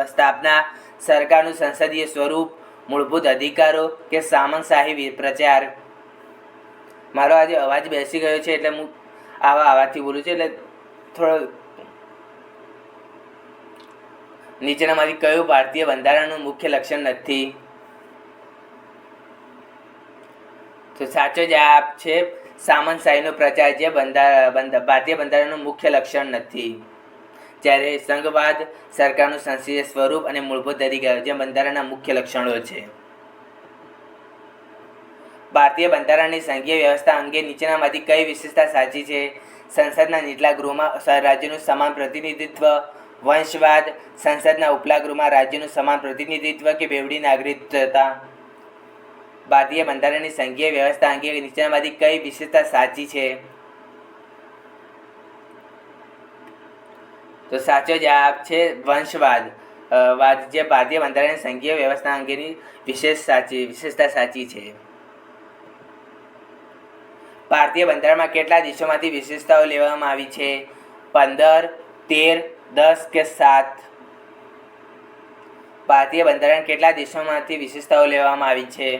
સ્થાપના, સરકારનું સંસદીય સ્વરૂપ, મૂળભૂત અધિકારો કે સામંતશાહી પ્રચાર? મારો આજે અવાજ બેસી ગયો છે એટલે હું આવા અવાજથી બોલું છું, એટલે થોડો. નીચેનામાંથી કયું ભારતીય બંધારણનું મુખ્ય લક્ષણ નથી? તો સાચો જવાબ છે સામંતશાહીનો પ્રચાર, જે ભારતીય બંધારણનું મુખ્ય લક્ષણ નથી. જ્યારે સંઘવાદ, સરકારનું સંસદીય સ્વરૂપ અને મૂળભૂત અધિકારો જે બંધારણના મુખ્ય લક્ષણો છે. ભારતીય બંધારણની સંઘીય વ્યવસ્થા અંગે નીચેનામાંથી કઈ વિશેષતા સાચી છે? સંસદના નીચલા ગૃહમાં રાજ્યનું સમાન પ્રતિનિધિત્વ, વંશવાદ, સંસદના ઉપલા ગૃહમાં રાજ્યનું સમાન પ્રતિનિધિત્વ કે બેવડી નાગરિકતા? ભારતીય બંધારણની સંઘીય વ્યવસ્થા અંગે નીચેનામાંથી કઈ વિશેષતા સાચી છે? તો સાચો જવાબ છે વંશવાદ, જે ભારતીય બંધારણની સંઘીય વ્યવસ્થા અંગેની વિશેષતા સાચી છે. ભારતીય બંધારણમાં કેટલા દેશોમાંથી વિશેષતાઓ લેવામાં આવી છે? 15, 13, 10 કે 7? ભારતીય બંધારણ કેટલા દેશોમાંથી વિશેષતાઓ લેવામાં આવી છે?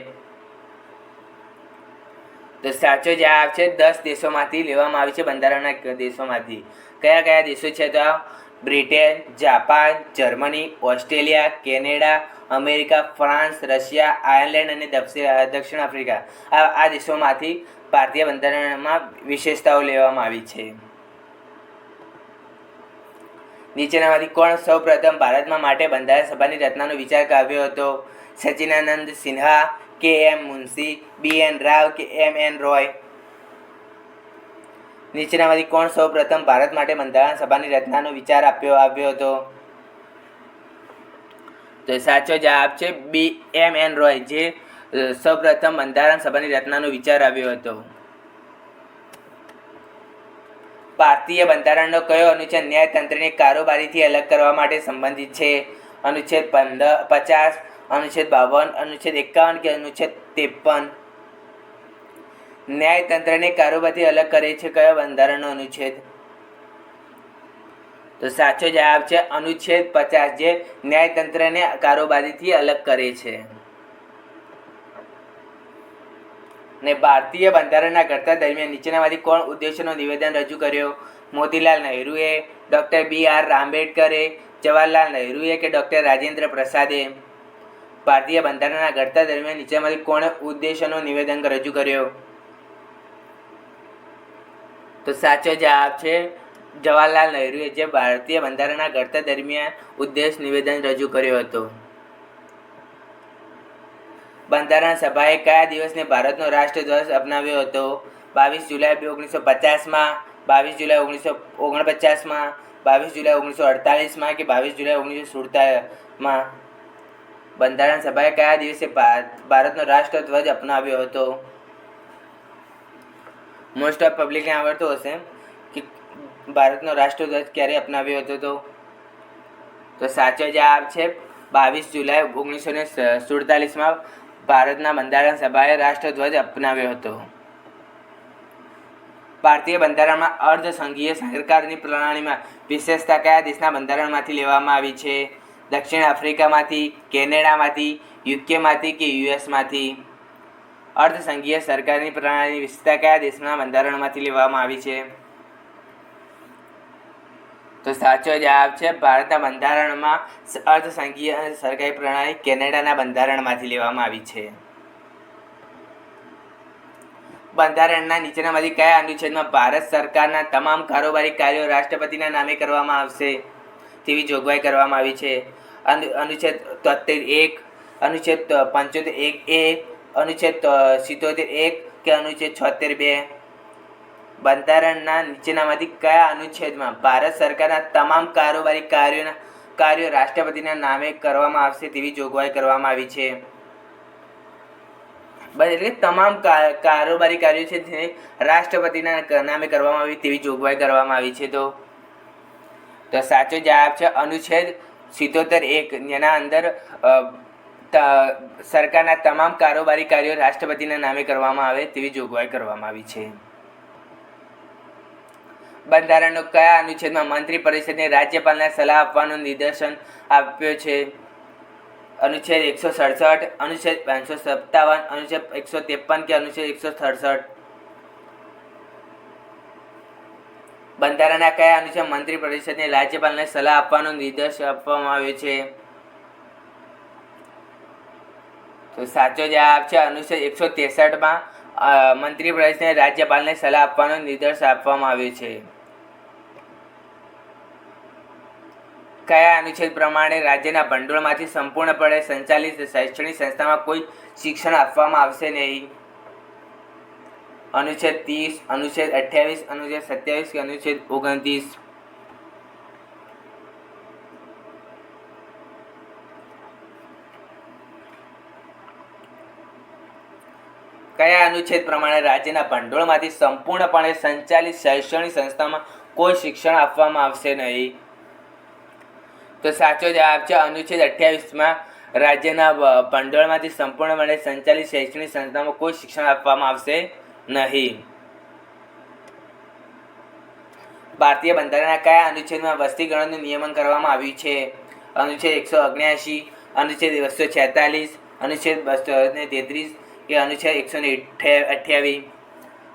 તો સાચો જવાબ છે 10 દેશોમાંથી લેવામાં આવી છે, બંધારણના દેશોમાંથી. કયા કયા દેશો છે? તો Britain, Japan, Germany, Australia, Canada, America, France, Russia, Ireland અને દક્ષિણ આફ્રિકા. આ દેશોમાંથી ભારતીય બંધારણમાં વિશેષતાઓ લેવામાં આવી છે. નીચેનામાંથી કોણ સૌપ્રથમ ભારતમાં માટે બંધારણ સભાની રચનાનો વિચાર આવ્યો હતો? સચ્ચિદાનંદ સિન્હા, કે.એમ. મુનશી, બી.એન. રાવ કે એમ.એન. રોય? નીચેનામાંથી કોણ સૌપ્રથમ ભારત માટે બંધારણ સભાની રચનાનો વિચાર આવ્યો હતો? તો સાચો જવાબ છે બી.એમ.એન. રોય, જે સૌપ્રથમ બંધારણ સભાની રચનાનો વિચાર આવ્યો હતો. ભારતીય બંધારણનો કયો અનુચ્છેદ ન્યાયતંત્રને કારોબારીથી અલગ કરવા માટે સંબંધિત છે? અનુચ્છેદ 50, અનુચ્છેદ 52, અનુચ્છેદ 51 કે અનુચ્છેદ 53? ન્યાયતંત્રને કારોબારથી અલગ કરે છે કયો બંધારણનો અનુચ્છેદ? તો સાચો જવાબ છે અનુચ્છેદ 50, જે ન્યાયતંત્રને કારોબારીથી અલગ કરે છે. ને ભારતીય બંધારણના ઘડતર દરમિયાન નીચેનામાંથી કોણ ઉદ્દેશોનું નિવેદન રજૂ કર્યો? મોતીલાલ નહેરુએ, ડૉક્ટર B.R. આંબેડકરે, જવાહરલાલ નહેરુએ કે ડૉક્ટર રાજેન્દ્ર પ્રસાદે? ભારતીય બંધારણના ઘડતર દરમિયાન નીચેનામાંથી કોણે ઉદ્દેશોનું નિવેદન રજૂ કર્યો? તો સાચો જવાબ છે જવાહરલાલ નહેરુએ, જે ભારતીય બંધારણના ઘડતર દરમિયાન ઉદ્દેશ નિવેદન રજૂ કર્યો હતો. બંધારણ સભાએ કયા દિવસને ભારતનો રાષ્ટ્રધ્વજ અપનાવ્યો હતો? 22 જુલાઈ 1950માં, 22 જુલાઈ 1949માં, 22 જુલાઈ 1948માં કે 22 જુલાઈ 1947માં? બંધારણ સભાએ કયા દિવસે ભારતનો રાષ્ટ્રધ્વજ અપનાવ્યો હતો? મોસ્ટ ઓફ પબ્લિકને આવડતું હશે કે ભારતનો રાષ્ટ્રધ્વજ ક્યારે અપનાવ્યો હતો? તો સાચો જવાબ છે 22 જુલાઈ 1947માં ભારતના બંધારણ સભાએ રાષ્ટ્રધ્વજ અપનાવ્યો હતો. ભારતીય બંધારણમાં અર્ધસંઘીય સરકારની પ્રણાલીમાં વિશેષતા કયા દેશના બંધારણમાંથી લેવામાં આવી છે? દક્ષિણ આફ્રિકામાંથી, કેનેડામાંથી, યુકેમાંથી કે યુએસમાંથી? અર્ધસંઘીય સરકારની પ્રણાલીની વિશેષતા કયા દેશના બંધારણમાંથી લેવામાં આવી છે? તો સાચો જવાબ છે ભારતના બંધારણમાં અર્ધસંઘીય સરકારી પ્રણાલી કેનેડાના બંધારણમાંથી લેવામાં આવી છે. બંધારણના નીચેનામાંથી કયા અનુચ્છેદમાં ભારત સરકારના તમામ કારોબારી કાર્યો રાષ્ટ્રપતિના નામે કરવામાં આવશે તેવી જોગવાઈ કરવામાં આવી છે? અનુચ્છેદ 73(1), અનુચ્છેદ 75(1)(a), અનુચ્છેદ 77(1) કે અનુચ્છેદ 76(2)? બંધારણના નીચેનામાંથી કયા અનુચ્છેદમાં ભારત સરકારના તમામ કારોબારી કાર્યો રાષ્ટ્રપતિના નામે કરવામાં આવશે તેવી જોગવાઈ કરવામાં આવી છે? એટલે તમામ કારોબારી કાર્યો છે જે રાષ્ટ્રપતિના નામે કરવામાં આવી તેવી જોગવાઈ કરવામાં આવી છે. તો સાચો જવાબ છે અનુચ્છેદ 77(1). જેના અંદર સરકારના તમામ કારોબારી કાર્યો રાષ્ટ્રપતિના નામે કરવામાં આવે તેવી જોગવાઈ કરવામાં આવી છે. બંધારણનો કયા અનુચ્છેદમાં મંત્રી પરિષદને રાજ્યપાલને સલાહ આપવાનું નિર્દેશન આપ્યો છે? અનુચ્છેદ 167, અનુચ્છેદ 557, અનુચ્છેદ 153 કે અનુચ્છેદ 167? બંધારણના કયા અનુચ્છેદ મંત્રી પરિષદને રાજ્યપાલને સલાહ આપવાનો નિર્દેશ આપવામાં આવ્યો છે? તો સાચો જવાબ છે અનુચ્છેદ 163માં મંત્રી પરિષદને રાજ્યપાલને સલાહ આપવાનો નિર્દેશ આપવામાં આવ્યો છે. કયા અનુચ્છેદ પ્રમાણે રાજ્યના ભંડોળમાંથી સંપૂર્ણપણે સંચાલિત શૈક્ષણિક સંસ્થામાં કોઈ શિક્ષણ આપવામાં આવશે નહીં? અનુચ્છેદ 30, અનુચ્છેદ 28, અનુચ્છેદ 27 કે અનુચ્છેદ 29? કયા અનુચ્છેદ પ્રમાણે રાજ્યના ભંડોળમાંથી સંપૂર્ણપણે સંચાલિત શૈક્ષણિક સંસ્થામાં કોઈ શિક્ષણ આપવામાં આવશે નહીં? તો સાચો જવાબ છે અનુચ્છેદ 28માં રાજ્યના ભંડોળમાંથી સંપૂર્ણપણે સંચાલિત શૈક્ષણિક સંસ્થામાં કોઈ શિક્ષણ આપવામાં આવશે નહીં. ભારતીય બંધારણના કયા અનુચ્છેદમાં વસ્તી ગણતરીનું નિયમન કરવામાં આવ્યું છે? અનુચ્છેદ 179, અનુચ્છેદ 246, અનુચ્છેદ 233 કે અનુચ્છેદ 128?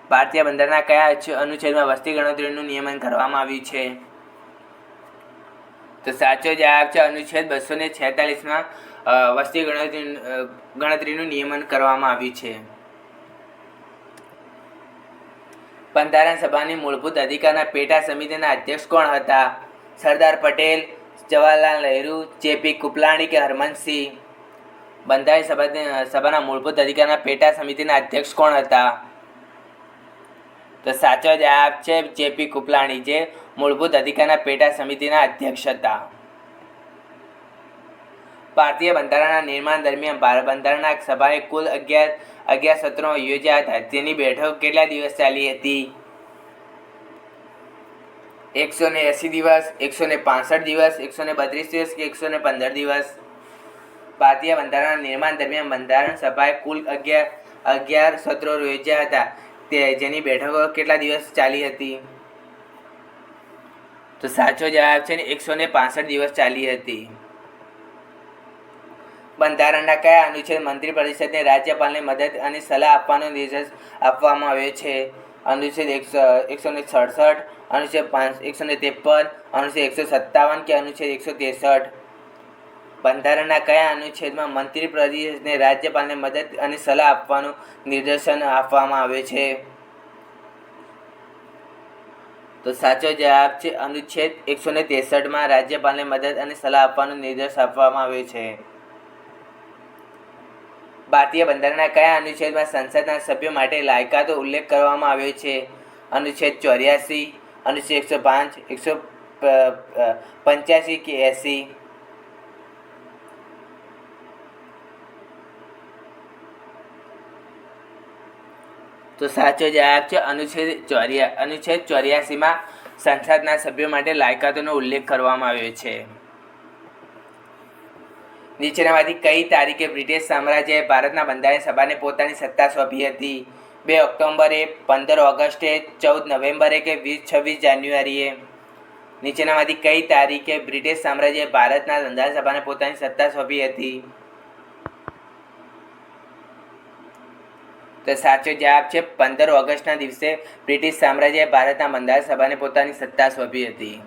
ભારતીય બંધારણના કયા અનુચ્છેદમાં વસ્તી ગણતરીનું નિયમન કરવામાં આવ્યું છે? તો સાચો જવાબ છે અનુચ્છેદ 246માં વસ્તી ગણતરીનું નિયમન કરવામાં આવ્યું છે. બંધારણ સભાની મૂળભૂત અધિકારના પેટા સમિતિના અધ્યક્ષ કોણ હતા? સરદાર પટેલ, જવાહરલાલ નહેરુ, જેપી કૃપલાણી કે હરમનસિંહ? બંધારણ સભાના મૂળભૂત અધિકારના પેટા સમિતિના અધ્યક્ષ કોણ હતા? તો સાચો જવાબ છે જેપી કૃપલાણી, જે મૂળભૂત અધિકારના પેટા સમિતિના અધ્યક્ષ હતા. ભારતીય બંધારણના નિર્માણ દરમિયાન બંધારણના સભાએ કુલ 11 સત્રો યોજ્યા હતા. તેની બેઠકો કેટલા દિવસ ચાલી હતી? 180 દિવસ, 165 દિવસ, 132 દિવસ કે 115 દિવસ? ભારતીય બંધારણના નિર્માણ દરમિયાન બંધારણ સભાએ કુલ 11 સત્રો યોજ્યા હતા. જેની બેઠકો કેટલા દિવસ ચાલી હતી? તો સાચો જવાબ છે 165 દિવસ ચાલી હતી. બંધારણના કયા અનુચ્છેદ મંત્રી પરિષદને રાજ્યપાલને મદદ અને સલાહ આપવાનો નિર્દેશ આપવામાં આવ્યો છે? અનુચ્છેદ 167, અનુચ્છેદ 153, અનુચ્છેદ 157 કે અનુચ્છેદ 163? બંધારણના કયા અનુચ્છેદમાં મંત્રી પરિષદને રાજ્યપાલને મદદ અને સલાહ આપવાનું નિર્દેશન આપવામાં આવે છે? તો સાચો જવાબ છે અનુચ્છેદ 163માં રાજ્યપાલને મદદ અને સલાહ આપવાનો નિર્દેશ આપવામાં આવ્યો છે. ભારતીય બંધારણના કયા અનુચ્છેદમાં સંસદના સભ્યો માટે લાયકાતો ઉલ્લેખ કરવામાં આવ્યો છે? અનુચ્છેદ 84, અનુચ્છેદ 105, 185 કે 80? તો સાચો જવાબ છે અનુચ્છેદ 84માં સંસદના સભ્યો માટે લાયકાતોનો ઉલ્લેખ કરવામાં આવ્યો છે. નીચેનામાંથી કઈ તારીખે બ્રિટિશ સામ્રાજ્યએ ભારતના બંધારણ સભાને પોતાની સત્તા સોંપી હતી? 2 ઓક્ટોબરે, 15 ઓગસ્ટે, 14 નવેમ્બરે કે 26 જાન્યુઆરીએ? નીચેનામાંથી કઈ તારીખે બ્રિટિશ સામ્રાજ્યએ ભારતના બંધારણ સભાને પોતાની સત્તા સોંપી હતી? તો સાચો જવાબ છે 15 ઓગસ્ટના દિવસે બ્રિટિશ સામ્રાજ્યએ ભારતના બંધારણ સભાને પોતાની સત્તા સોંપી હતી.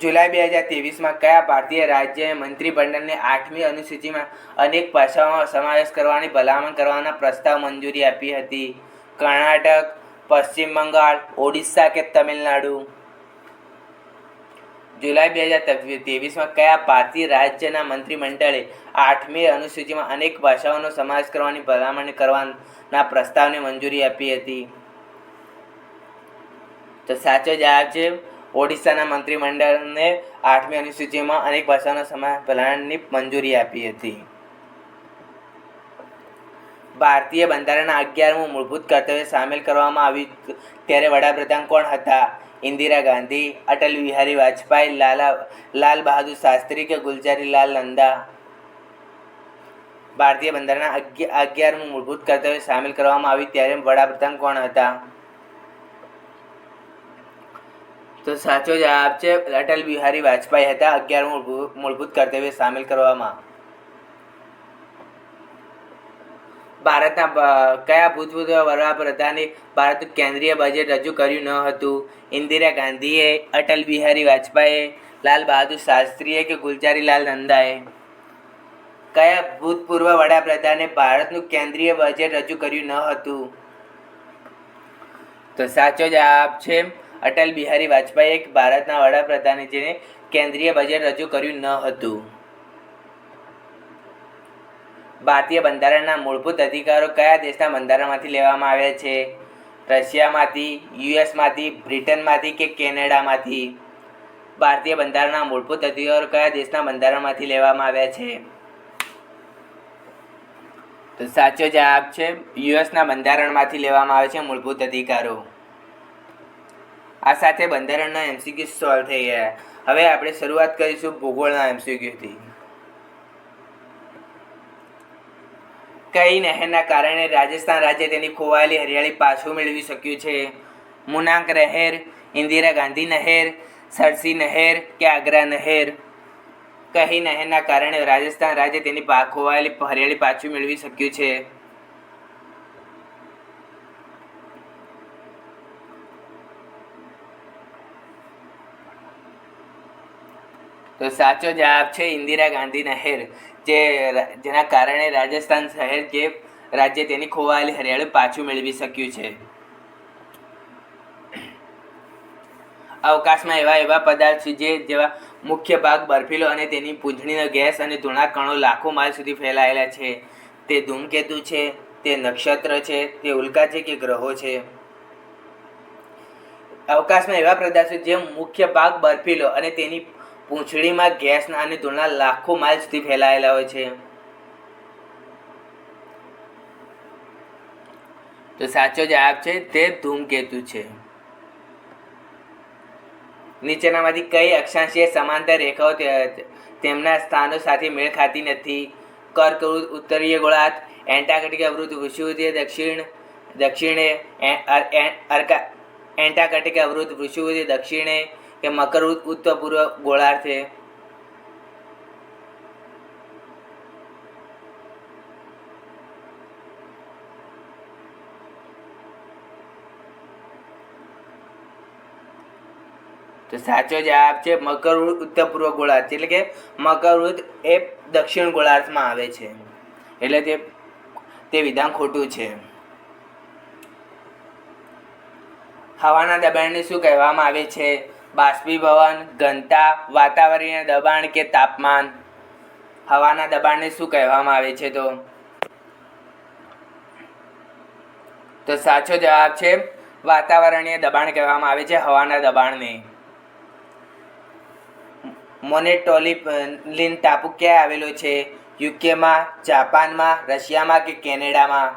જુલાઈ 2023માં કયા ભારતીય રાજ્યએ મંત્રીમંડળને 8મી અનુસૂચિમાં અનેક ભાષાઓમાં સમાવેશ કરવાની ભલામણ કરવાના પ્રસ્તાવ મંજૂરી આપી હતી? કર્ણાટક, પશ્ચિમ બંગાળ, ઓડિશા કે તમિલનાડુ? જુલાઈ 2023માં કયા ભારતીય રાજ્યના મંત્રીમંડળે 8મી અનુસૂચિમાં અનેક ભાષાઓનો સમાવેશ કરવાની ભલામણ કરવાના પ્રસ્તાવને મંજૂરી આપી હતી? તો સાચો જવાબ છે ઓડિશાના મંત્રીમંડળને 8મી અનુસૂચિમાં અનેક ભાષાઓના સમાવેશ ભલામણની મંજૂરી આપી હતી. ભારતીય બંધારણના 11મું મૂળભૂત કર્તવ્ય સામેલ કરવામાં આવ્યું ત્યારે વડાપ્રધાન કોણ હતા? ઇન્દિરા ગાંધી, અટલ બિહારી વાજપેયી, લાલ બહાદુર શાસ્ત્રી કે ગુલઝારીલાલ નંદા? ભારતીય બંધારણના 11મું મૂળભૂત કર્તવ્ય સામેલ કરવામાં આવ્યું ત્યારે વડાપ્રધાન કોણ હતા? તો સાચો જવાબ છે અટલ બિહારી વાજપેયી હતા 11મું મૂળભૂત કર્તવ્ય સામેલ કરવામાં. ભારતના કયા ભૂતપૂર્વ વડાપ્રધાને ભારતનું કેન્દ્રીય બજેટ રજૂ કર્યું ન હતું? ઇન્દિરા ગાંધીએ, અટલ બિહારી વાજપેયીએ, લાલ બહાદુર શાસ્ત્રીએ કે ગુલઝારીલાલ નંદાએ? કયા ભૂતપૂર્વ વડાપ્રધાને ભારતનું કેન્દ્રીય બજેટ રજૂ કર્યું ન હતું? તો સાચો જવાબ છે અટલ બિહારી વાજપેયી ભારતના વડાપ્રધાને જેને કેન્દ્રીય બજેટ રજૂ કર્યું ન હતું. ભારતીય બંધારણના મૂળભૂત અધિકારો કયા દેશના બંધારણમાંથી લેવામાં આવ્યા છે? રશિયામાંથી, યુએસમાંથી, બ્રિટનમાંથી કે કેનેડામાંથી? ભારતીય બંધારણના મૂળભૂત અધિકારો કયા દેશના બંધારણમાંથી લેવામાં આવ્યા છે? તો સાચો જવાબ છે યુએસના બંધારણમાંથી લેવામાં આવે છે મૂળભૂત અધિકારો. આ સાથે બંધારણના MCQ સોલ્વ થઈ ગયા. હવે આપણે શરૂઆત કરીશું ભૂગોળના MCQથી. કઈ નહેરના કારણે રાજસ્થાન રાજ્ય તેની ખોવાયેલી હરિયાળી પાછું મેળવી શક્યું છે? મુનાક નહેર, ઇન્દિરા ગાંધી નહેર, સરસી નહેર કે આગ્રા નહેર? કઈ નહેરના કારણે રાજસ્થાન રાજ્ય તેની ખોવાયેલી હરિયાળી પાછું મેળવી શક્યું છે? તો સાચો જવાબ છે ઇન્દિરા ગાંધી નહેર, જેના કારણે રાજસ્થાન શહેર જે રાજ્ય તેની ખોવાયેલી હરિયાળી પાછું મેળવી શક્યું છે. અવકાશમાં એવા પદાર્થ છે જેવા મુખ્ય ભાગ બર્ફીલો અને તેની પૂંછડીના ગેસ અને ધૂળના કણો લાખો માઇલ સુધી ફેલાયેલા છે. તે ધૂમકેતુ છે, તે નક્ષત્ર છે, તે ઉલ્કા છે કે ગ્રહો છે? અવકાશમાં એવા પદાર્થો જે મુખ્ય ભાગ બર્ફીલો અને તેની પૂંછડીમાં ગેસના અને ધૂળના લાખો માઇલ સુધી ફેલાયેલા હોય છે. તો સાચો જવાબ છે તે ધૂમકેતુ છે. નીચેનામાંથી કઈ અક્ષાંશીય સમાંતર રેખાઓ તેમના સ્થાનો સાથે મેળ ખાતી નથી? કર્કવૃત ઉત્તરીય ગોળાર્ધ, એન્ટાર્કટિકા વૃત્ત વિષુવવૃત્તીય દક્ષિણે, એન્ટાર્કટિકા વૃત્ત વિષુવવૃત્તીય દક્ષિણે કે મકરવૃત્ત ઉત્તર પૂર્વ ગોળાર્ધે? તો સાચો જવાબ છે મકરવૃત્ત ઉત્તર પૂર્વ ગોળાર્ધ, એટલે કે મકરવૃત્ત એ દક્ષિણ ગોળાર્ધમાં આવે છે, એટલે તે વિધાન ખોટું છે. હવાના દબાણને શું કહેવામાં આવે છે? બાષ્પીભવન, ઘનતા, વાતાવરણીય દબાણ કે તાપમાન? હવાના દબાણને શું કહેવામાં આવે છે? તો સાચો જવાબ છે વાતાવરણીય દબાણ કહેવામાં આવે છે હવાના દબાણને. મોનેટોલિન ટાપુ ક્યાં આવેલો છે? યુકેમાં, જાપાનમાં, રશિયામાં કે કેનેડામાં?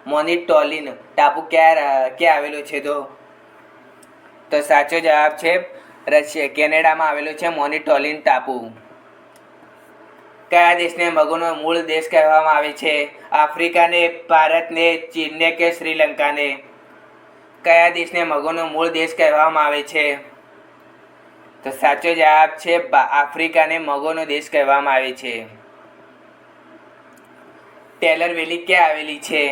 મોનિટોલિન ટાપુ ક્યાં આવેલો છે? તો સાચો જવાબ છે કેનેડામાં આવેલો છે મોનિટોલિન ટાપુ. કયા દેશને મગોનો મૂળ દેશ કહેવામાં આવે છે? આફ્રિકાને, ભારતને, ચીનને કે શ્રીલંકાને? કયા દેશને મગોનો મૂળ દેશ કહેવામાં આવે છે? તો સાચો જવાબ છે આફ્રિકાને મગોનો દેશ કહેવામાં આવે છે. ટેલર વેલી ક્યાં આવેલી છે?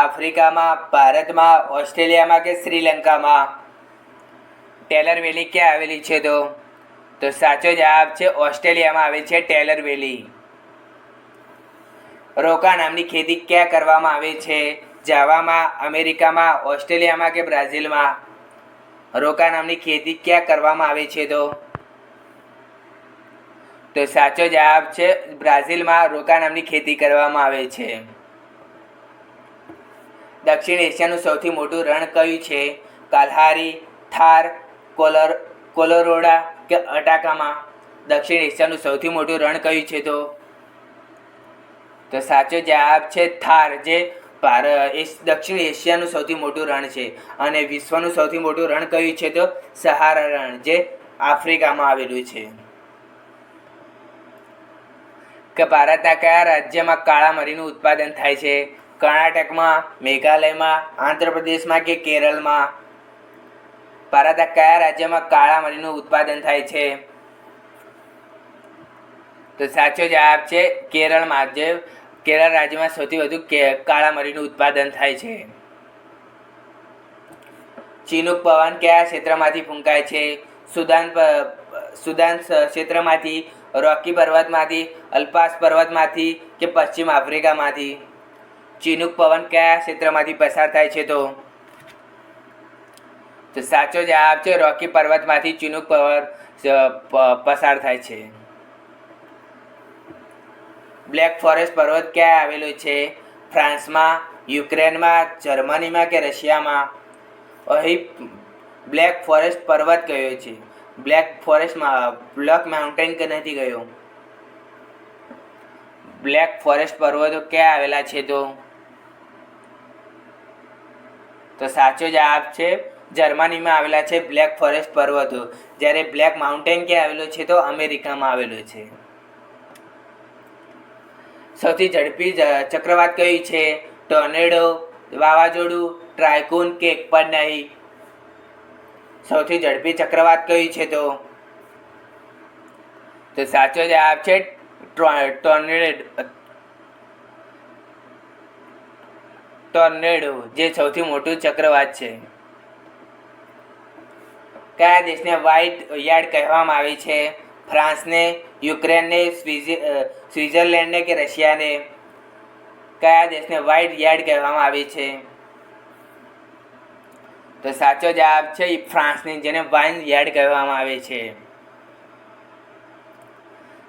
આફ્રિકામાં, ભારતમાં, ઓસ્ટ્રેલિયામાં કે શ્રીલંકામાં? ટેલર વેલી ક્યાં આવેલી છે? તો સાચો જવાબ છે ઓસ્ટ્રેલિયામાં આવે છે ટેલર વેલી. રોકા નામની ખેતી ક્યાં કરવામાં આવે છે? જાવામાં, અમેરિકામાં, ઓસ્ટ્રેલિયામાં કે બ્રાઝિલમાં? રોકા નામની ખેતી ક્યાં કરવામાં આવે છે? તો સાચો જવાબ છે બ્રાઝિલમાં રોકા નામની ખેતી કરવામાં આવે છે. દક્ષિણ એશિયાનું સૌથી મોટું રણ કયું છે? કાલ્હારી, થાર, કોલોરોડા કે અટાકામાં? દક્ષિણ એશિયાનું સૌથી મોટું રણ કયું છે? તો સાચો જવાબ છે થાર, જે દક્ષિણ એશિયાનું સૌથી મોટું રણ છે. અને વિશ્વનું સૌથી મોટું રણ કયું છે? તો સહારા રણ, જે આફ્રિકામાં આવેલું છે. કે ભારતના કયા રાજ્યમાં કાળા મરીનું ઉત્પાદન થાય છે? કર્ણાટકમાં, મેઘાલયમાં, આંધ્રપ્રદેશમાં કે કેરળમાં? ભારતના કયા રાજ્યમાં કાળા મરીનું ઉત્પાદન થાય છે? તો સાચો જવાબ છે કેરળમાં, જે કેરળ રાજ્યમાં સૌથી વધુ કાળા મરીનું ઉત્પાદન થાય છે. ચિનુક પવન કયા ક્ષેત્રમાંથી ફૂંકાય છે? સુદાન ક્ષેત્રમાંથી, રોકી પર્વતમાંથી, અલ્પાસ પર્વતમાંથી કે પશ્ચિમ આફ્રિકામાંથી? ચિનુક પવન કયા ક્ષેત્રમાંથી પસાર થાય છે? તો સાચો જવાબ છે રોકી પર્વતમાંથી ચિનુક પવન પસાર થાય છે. બ્લેક ફોરેસ્ટ પર્વત ક્યાં આવેલો છે? ફ્રાન્સમાં, યુક્રેનમાં, જર્મનીમાં કે રશિયામાં? અહીં બ્લેક ફોરેસ્ટ પર્વત કયો છે? બ્લેક માઉન્ટેન કે નથી ગયો? બ્લેક ફોરેસ્ટ પર્વતો ક્યાં આવેલા છે? તો સાચો જવાબ છે જર્મનીમાં આવેલા છે બ્લેક ફોરેસ્ટ પર્વતો. જ્યારે બ્લેક માઉન્ટેન ક્યાં આવેલો છે? તો અમેરિકામાં આવેલો છે. સૌથી ઝડપી ચક્રવાત કયું છે? ટોર્નેડો, વાવાઝોડું, ટ્રાયકૂન કે એક પણ નહીં? સૌથી ઝડપી ચક્રવાત કયું છે? તો સાચો જવાબ છે ટોર્નેડો, જે સૌથી મોટું ચક્રવાત છે. કયા દેશને વ્હાઇટ યાર્ડ કહેવામાં આવે છે? ફ્રાન્સને, યુક્રેનને, સ્વિટ્ઝરલેન્ડને કે રશિયાને? કયા દેશને વ્હાઇટ યાર્ડ કહેવામાં આવે છે? તો સાચો જવાબ છે ફ્રાન્સને, જેને વાઇન યાર્ડ કહેવામાં આવે છે.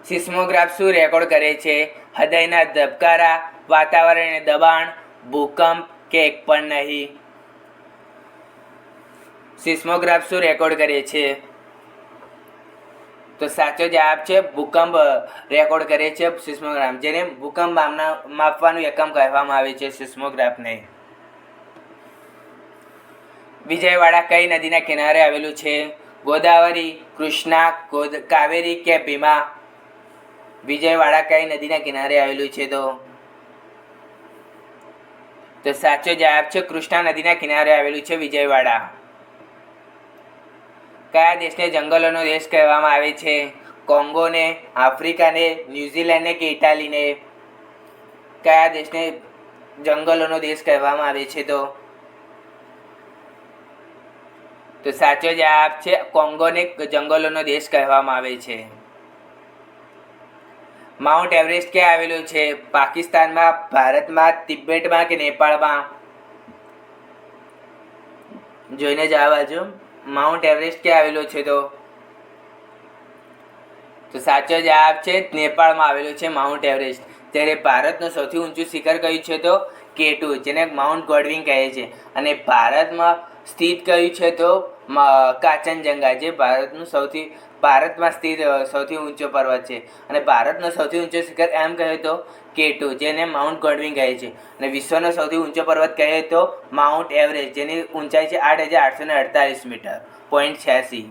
સિસ્મોગ્રાફ શું રેકોર્ડ કરે છે? હૃદયના ધબકારા, વાતાવરણીય દબાણ, ભૂકંપ કે એક પણ નહીં? સિસ્મોગ્રાફ શું રેકોર્ડ કરે છે? તો સાચો જવાબ છે ભૂકંપ રેકોર્ડ કરે છે સિસ્મોગ્રાફ, જેને ભૂકંપ માપવાનું એકમ કહેવામાં આવે છે સિસ્મોગ્રાફને. વિજયવાડા કઈ નદીના કિનારે આવેલું છે? ગોદાવરી, કૃષ્ણા, કાવેરી કે ભીમા? વિજયવાડા કઈ નદીના કિનારે આવેલું છે? તો સાચો જવાબ છે કૃષ્ણા નદીના કિનારે આવેલું છે વિજયવાડા. કયા દેશને જંગલોનો દેશ કહેવામાં આવે છે? કોંગોને, આફ્રિકાને, ન્યૂઝીલેન્ડને કે ઇટાલીને? કયા દેશને જંગલોનો દેશ કહેવામાં આવે છે? તો સાચો જવાબ છે કોંગોને જંગલોનો દેશ કહેવામાં આવે છે. માઉન્ટ એવરેસ્ટ ક્યાં આવેલું છે? પાકિસ્તાનમાં, ભારતમાં, તિબેટમાં કે નેપાળમાં? જોઈને જવાબ આપજો. માઉન્ટ એવરેસ્ટ ક્યાં આવેલું છે? તો સાચો જવાબ છે નેપાળમાં આવેલું છે માઉન્ટ એવરેસ્ટ. જ્યારે ભારતનું સૌથી ઊંચું શિખર કયું છે? તો K2, જેને માઉન્ટ ગોડવિન કહે છે. અને ભારતમાં સ્થિત કયું છે? તો કાંચનજંગા, જે ભારતમાં સ્થિત સૌથી ઊંચો પર્વત છે. અને ભારતનો સૌથી ઊંચો શિખર એમ કહે તો K2, જેને માઉન્ટ ગોડવિન કહે છે. અને વિશ્વનો સૌથી ઊંચો પર્વત કહે તો માઉન્ટ એવરેસ્ટ, જેની ઊંચાઈ છે 8,848 મીટર, 0.86.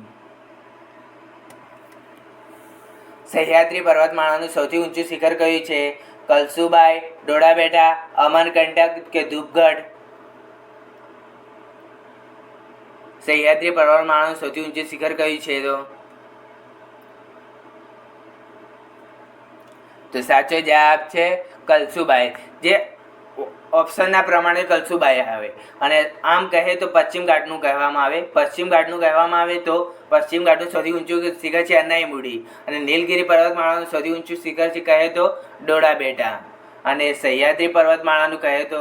સહ્યાદ્રી પર્વતમાળાનું સૌથી ઊંચું શિખર કયું છે? કલસુબાઈ, ડોડાબેટા, અમરકંટક કે ધૂપગઢ? સહ્યાદ્રી પર્વતમાળાનું સૌથી ઊંચું શિખર કયું છે? તો સાચો જવાબ છે કલસુબાઈ. જે ઓપ્શનના પ્રમાણે કલસુબાઈ આવે. અને આમ કહે તો પશ્ચિમ ઘાટનું કહેવામાં આવે. પશ્ચિમ ઘાટનું કહેવામાં આવે તો પશ્ચિમ ઘાટનું સૌથી ઊંચું શિખર છે અન્નાઈમુડી. અને નીલગિરી પર્વતમાળાનું સૌથી ઊંચું શિખર છે કહે તો ડોડાબેટા. અને સહ્યાદ્રી પર્વતમાળાનું કહે તો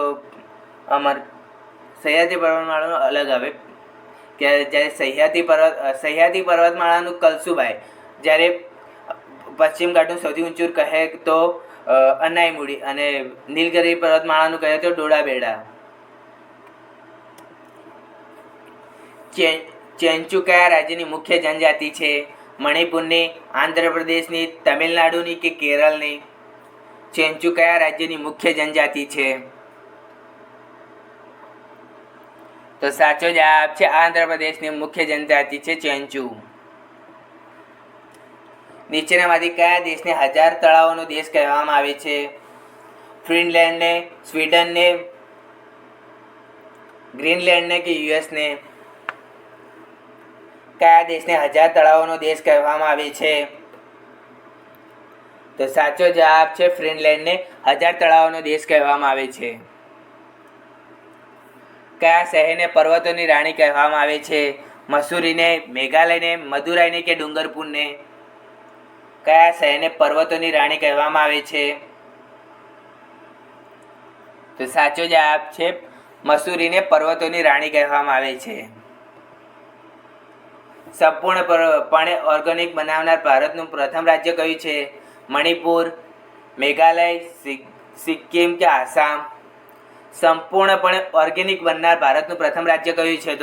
સહ્યાદ્રી પર્વતમાળાનું અલગ આવે કે જ્યારે સહ્યાદ્રી પર્વતમાળાનું કલસુબાઈ, જ્યારે પશ્ચિમ ઘાટનું સૌથી ઊંચું કહે તો અન્નાઈમુડી અને નીલગિરી પર્વતમાળાનું કહે તો ડોડાબેટા. ચેંચુ કયા રાજ્યની મુખ્ય જનજાતિ છે? મણિપુરની, આંધ્રપ્રદેશની, તમિલનાડુની કે કેરળની? ચેંચુ કયા રાજ્યની મુખ્ય જનજાતિ છે? તો સાચો જવાબ છે આંધ્રપ્રદેશની મુખ્ય જનજાતિ છે ચેંચુ. નીચેનામાંથી કયા દેશને 1000 તળાવોનો દેશ કહેવામાં આવે છે? ફિનલેન્ડને, સ્વીડનને, ગ્રીનલેન્ડને કે યુએસને? કયા દેશને 1000 તળાવોનો દેશ કહેવામાં આવે છે? તો સાચો જવાબ છે ફિનલેન્ડને 1000 તળાવોનો દેશ કહેવામાં આવે છે. કયા શહેરને પર્વતોની રાણી કહેવામાં આવે છે? મસૂરીને, મેઘાલયને, મદુરાઈને કે ડુંગરપુરને? કયા શહેરને પર્વતોની રાણી કહેવામાં આવે છે? તો સાચો જવાબ છે મસૂરીને પર્વતોની રાણી કહેવામાં આવે છે. સંપૂર્ણપણે ઓર્ગેનિક બનાવનાર ભારતનું પ્રથમ રાજ્ય કયું છે? મણિપુર, મેઘાલય, સિક્કિમ કે આસામ? સંપૂર્ણપણે ઓર્ગેનિક બનનાર ભારતનું પ્રથમ રાજ્ય કયું છે?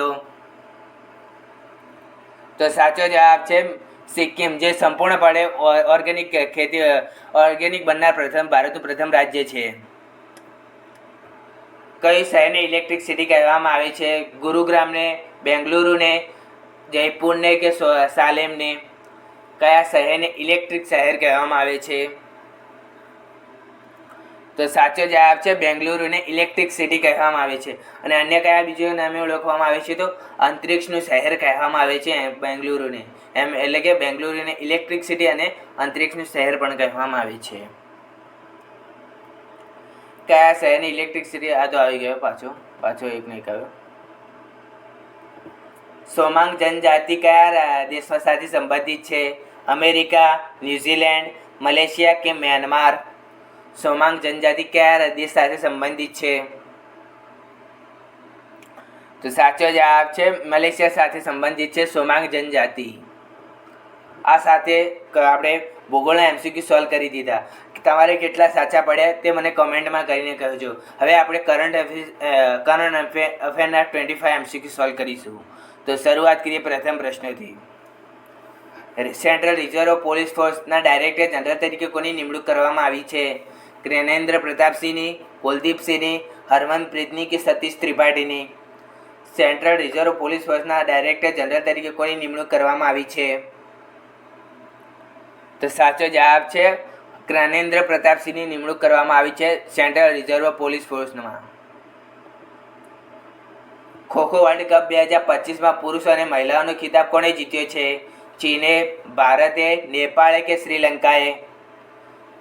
તો સાચો જવાબ છે સિક્કિમ, જે સંપૂર્ણપણે ઓર્ગેનિક બનનાર ભારતનું પ્રથમ રાજ્ય છે. કઈ શહેરને ઇલેક્ટ્રિક સિટી કહેવામાં આવે છે? ગુરુગ્રામને, બેંગલુરુને, જયપુરને કે સાલેમને? કયા શહેરને ઇલેક્ટ્રિક શહેર કહેવામાં આવે છે? તો સાચો જવાબ છે બેંગલુરુને ઇલેક્ટ્રિક સિટી કહેવામાં આવે છે. અને અન્ય કયા બીજા નામે ઓળખવામાં આવે છે? તો અંતરિક્ષનું શહેર કહેવામાં આવે છે બેંગલુરુને. એટલે કે બેંગલુરુને ઇલેક્ટ્રિક સિટી અને અંતરિક્ષનું શહેર પણ કહેવામાં આવે છે. કયા શહેરની ઇલેક્ટ્રિક સિટી? આ તો આવી ગયો પાછો એક નહીં કહ્યો. સોમાંગ જનજાતિ કયા દેશ સાથે સંબંધિત છે? અમેરિકા, ન્યૂઝીલેન્ડ, મલેશિયા કે મ્યાનમાર? સોમાંગ જનજાતિ કયા દેશ સાથે સંબંધિત છે? તો સાચો જવાબ છે મલેશિયા સાથે સંબંધિત છે સોમાંગ જનજાતિ. આ સાથે આપણે ભૂગોળના MCQ સોલ્વ કરી દીધા. તમારે કેટલા સાચા પડ્યા તે મને કમેન્ટમાં કરીને કહેજો. હવે આપણે કરંટ અફેરના 25 MCQ સોલ્વ કરીશું. તો શરૂઆત કરીએ પ્રથમ પ્રશ્નથી. સેન્ટ્રલ રિઝર્વ પોલીસ ફોર્સના ડાયરેક્ટર જનરલ તરીકે કોની નિમણૂક કરવામાં આવી છે? જ્ઞાનેન્દ્ર પ્રતાપસિંહની, કુલદીપસિંહની, હરમનપ્રીતની કે સતીશ ત્રિપાઠીની? સેન્ટ્રલ રિઝર્વ પોલીસ ફોર્સના ડાયરેક્ટર જનરલ તરીકે કોની નિમણૂક કરવામાં આવી છે? તો સાચો જવાબ છે જ્ઞાનેન્દ્ર પ્રતાપસિંહની નિમણૂક કરવામાં આવી છે સેન્ટ્રલ રિઝર્વ પોલીસ ફોર્સમાં. ખોખો વર્લ્ડ કપ 2025માં પુરુષો અને મહિલાઓનો ખિતાબ કોણે જીત્યો છે? ચીને, ભારતે, નેપાળે કે શ્રીલંકાએ?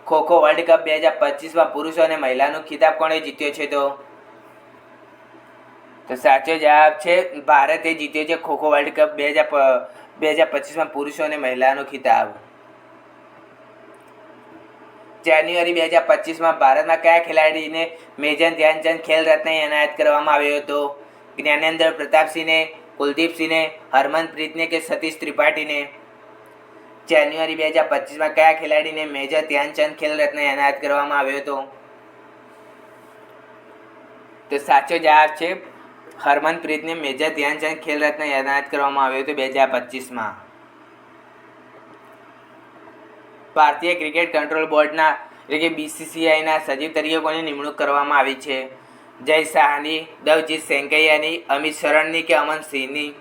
ખોખો વર્લ્ડ કપ 2025માં પુરુષો અને મહિલાનો ખિતાબ કોણે જીત્યો છે? તો સાચો જવાબ છે ભારતે જીત્યો છે ખોખો વર્લ્ડ કપ 2025માં પુરુષો અને મહિલાનો ખિતાબ. જાન્યુઆરી 2025માં ભારતના કયા ખેલાડીને મેજર ધ્યાનચંદ ખેલ રત્ન એનાયત કરવામાં આવ્યો હતો? જ્ઞાનેન્દ્ર પ્રતાપસિંહને, કુલદીપસિંહને, હરમનપ્રીતને કે સતીશ ત્રિપાઠીને? જાન્યુઆરી 2025માં કયા ખેલાડીને મેજર ધ્યાનચંદ ખેલ રત્ન એનાયત કરવામાં આવ્યો હતો? તો સાચો જવાબ છે હરમનપ્રીતને મેજર ધ્યાનચંદ ખેલ રત્ન એનાયત કરવામાં આવ્યો હતો 2025માં. ભારતીય ક્રિકેટ કંટ્રોલ બોર્ડના એટલે કે BCCIના સચિવ તરીકે કોની નિમણૂક કરવામાં આવી છે? જય શાહની, દવજીત સેંકૈયાની, અમિત શરણની કે અમન સિંહની?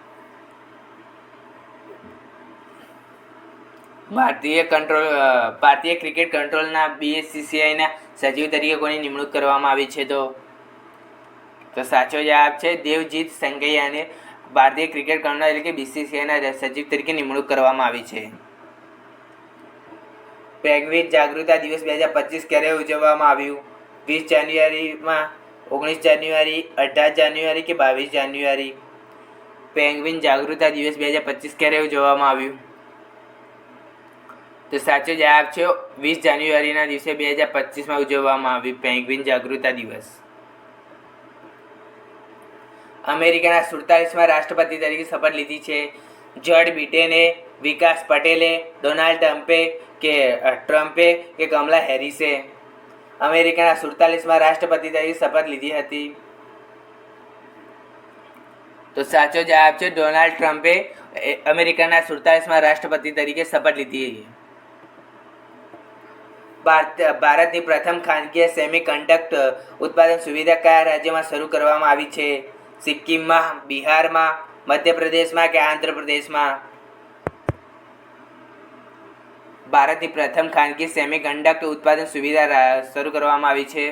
ભારતીય ક્રિકેટ કંટ્રોલના BCCIના સચિવ તરીકે કોની નિમણૂક કરવામાં આવી છે? તો સાચો જવાબ છે દેવજીત સંઘૈયાને ભારતીય ક્રિકેટ કંટ્રોલ એટલે કે BCCIના સચિવ તરીકે નિમણૂક કરવામાં આવી છે. પેંગ્વિન જાગૃતતા દિવસ 2025 ક્યારે ઉજવવામાં આવ્યું? 20 જાન્યુઆરીમાં, 19 જાન્યુઆરી, 18 જાન્યુઆરી કે 22 જાન્યુઆરી? પેંગ્વિન જાગૃતતા દિવસ 2025 ક્યારે ઉજવવામાં આવ્યું? તો સાચો જવાબ છે 20 જાન્યુઆરીના દિવસે 2025માં ઉજવવામાં આવ્યું પેંગ્વિન જાગૃતતા દિવસ. અમેરિકાના 47માં રાષ્ટ્રપતિ તરીકે શપથ લીધી છે. જોર્જ બિડેને, વિકાસ પટેલે, ડોનાલ્ડ ટ્રમ્પે કે કમલા હેરિસે અમેરિકાના 47માં રાષ્ટ્રપતિ તરીકે શપથ લીધી હતી? તો સાચો જવાબ છે ડોનાલ્ડ ટ્રમ્પે અમેરિકાના 47માં રાષ્ટ્રપતિ તરીકે શપથ લીધી. ભારતની પ્રથમ ખાનગી સેમિકન્ડક્ટર ઉત્પાદન સુવિધા કયા રાજ્યમાં શરૂ કરવામાં આવી છે? સિક્કિમમાં, બિહારમાં, મધ્યપ્રદેશમાં કે આંધ્રપ્રદેશમાં? ભારતની પ્રથમ ખાનગી સેમિકન્ડક્ટર ઉત્પાદન સુવિધા શરૂ કરવામાં આવી છે?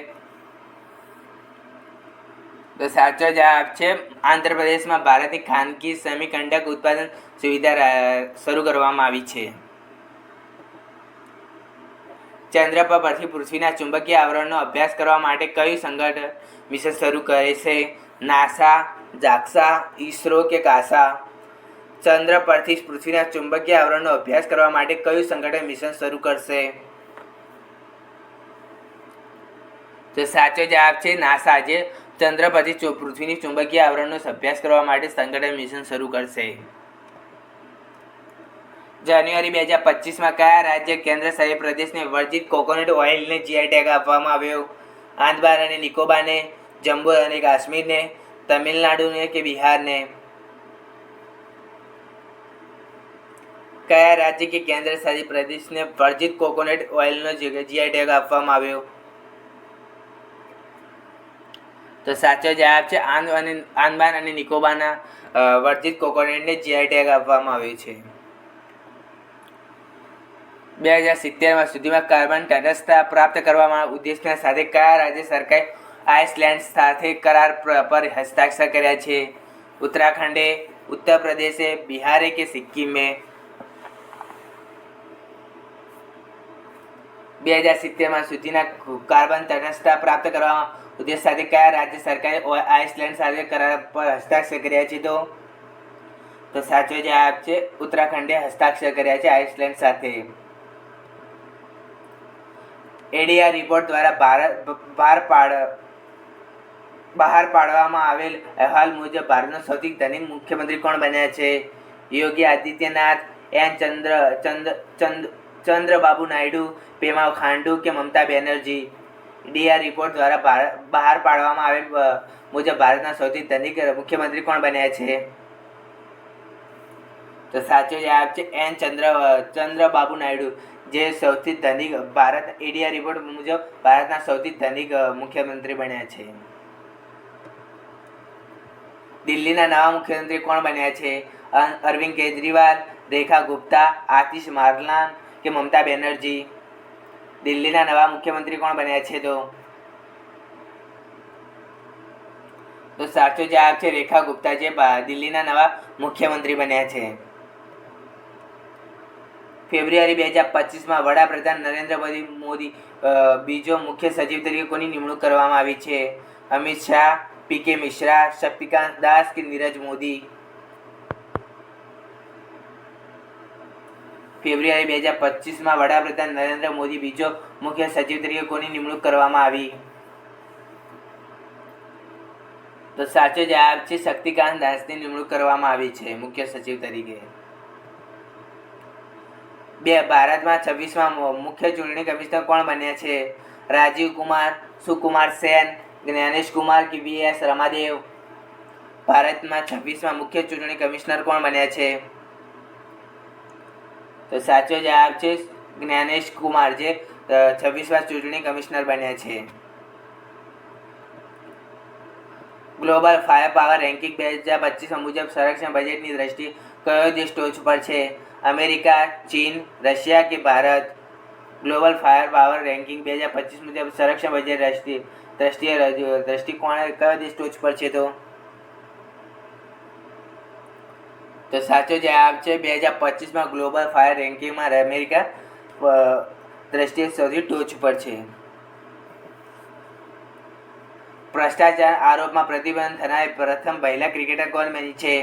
તો સાચો જવાબ છે આંધ્રપ્રદેશમાં ભારતની ખાનગી સેમિકન્ડક્ટર ઉત્પાદન સુવિધા શરૂ કરવામાં આવી છે. ચંદ્ર પરથી પૃથ્વીના ચુંબકીય આવરણનો અભ્યાસ કરવા માટે કયું સંગઠન મિશન શરૂ કરે છે? નાસા, જાક્સા, ઇસરો કે કાસા? ચંદ્ર પરથી પૃથ્વીના ચુંબકીય આવરણનો અભ્યાસ કરવા માટે કયું સંગઠન મિશન શરૂ કરશે? તો સાચો જવાબ છે નાસા, જે ચંદ્ર પરથી પૃથ્વીની ચુંબકીય આવરણનો અભ્યાસ કરવા માટે સંગઠન મિશન શરૂ કરશે. જાન્યુઆરી 2025માં કયા રાજ્ય કેન્દ્ર શાસિત પ્રદેશને વર્જિત કોકોનટ ઓઇલને GI ટેગ આપવામાં આવ્યો? આંદામાન અને નિકોબારને, જમ્મુ અને કાશ્મીરને, તમિલનાડુને કે બિહારને? કયા રાજ્ય કે કેન્દ્ર શાસિત પ્રદેશને વર્જિત કોકોનટ ઓઇલનો GI ટેગ આપવામાં આવ્યો? તો સાચો જવાબ છે આંદામાન અને નિકોબારના વર્જિત કોકોનટને GI ટેગ આપવામાં આવ્યો છે. 2070 સુધીમાં કાર્બન તટસ્થતા પ્રાપ્ત કરવામાં ઉદ્દેશના સાથે કયા રાજ્ય સરકારે આઇસલેન્ડ સાથે કરાર પર હસ્તાક્ષર કર્યા છે? ઉત્તરાખંડે, ઉત્તર પ્રદેશે, બિહારે કે સિક્કિમે? 2070 સુધીના કાર્બન તટસ્થતા પ્રાપ્ત કરવામાં ઉદ્દેશ સાથે કયા રાજ્ય સરકારે આઇસલેન્ડ સાથે કરાર પર હસ્તાક્ષર કર્યા છે? તો સાચો જવાબ છે ઉત્તરાખંડે હસ્તાક્ષર કર્યા છે આઇસલેન્ડ સાથે. ADR રિપોર્ટ દ્વારા બહાર પાડવામાં આવેલ અહેવાલ મુજબ ભારતનો સૌથી ધનિક મુખ્યમંત્રી કોણ બન્યા છે? યોગી આદિત્યનાથ, ચંદ્રબાબુ નાયડુ, પેમા ખાંડુ કે મમતા બેનર્જી? ADR રિપોર્ટ દ્વારા બહાર પાડવામાં આવેલ મુજબ ભારતના સૌથી ધનિક મુખ્યમંત્રી કોણ બન્યા છે? તો સાચો જવાબ છે ચંદ્રબાબુ નાયડુ, જે સૌથી ધનિક ADR રિપોર્ટ મુજબ ભારતના સૌથી ધનિક મુખ્યમંત્રી બન્યા છે. દિલ્હીના નવા મુખ્યમંત્રી કોણ બન્યા છે? અરવિંદ કેજરીવાલ, રેખા ગુપ્તા, આતિશ મારલાન કે મમતા બેનર્જી? દિલ્હીના નવા મુખ્યમંત્રી કોણ બન્યા છે? તો સાચો જવાબ છે રેખા ગુપ્તા, જે દિલ્હીના નવા મુખ્યમંત્રી બન્યા છે. ફેબ્રુઆરી 2025માં વડાપ્રધાન નરેન્દ્ર મોદી બીજો મુખ્ય સચિવ તરીકે કોની નિમણૂક કરવામાં આવી છે? અમિત શાહ, PK મિશ્રા, શક્તિકાંત દાસ કે નીરજ મોદી? ફેબ્રુઆરી 2025માં વડાપ્રધાન નરેન્દ્ર મોદી બીજો મુખ્ય સચિવ તરીકે કોની નિમણૂક કરવામાં આવી? તો સાચો જવાબ છે શક્તિકાંત દાસની નિમણૂક કરવામાં આવી છે મુખ્ય સચિવ તરીકે. ભારતમાં 26માં મુખ્ય ચૂંટણી કમિશનર કોણ બન્યા છે? રાજીવ કુમાર, સુકુમાર સેન, જ્ઞાનેશ કુમાર કે VS રમાદેવ? ભારતમાં 26માં મુખ્ય ચૂંટણી કમિશનર કોણ બન્યા છે? તો સાચો જવાબ છે જ્ઞાનેશ કુમાર, જે 26માં ચૂંટણી કમિશનર બન્યા છે. ગ્લોબલ ફાયર પાવર રેન્કિંગ 2025 મુજબ સંરક્ષણ બજેટની દ્રષ્ટિએ કયો દેશ ટોચ પર છે? અમેરિકા, ચીન, રશિયા કે Bharat? Global fire power ranking 2025 મુજબ સંરક્ષણ બજેટ દ્રષ્ટિકોણે કયો દેશ ટોચ પર છે? તો સાચો જવાબ છે 2025માં ગ્લોબલ ફાયર રેન્કિંગમાં અમેરિકા દ્રષ્ટિએ સૌથી ટોચ પર છે. ભ્રષ્ટાચાર આરોપમાં પ્રતિબંધ થનાર પ્રથમ મહિલા ક્રિકેટર કોણ બની છે?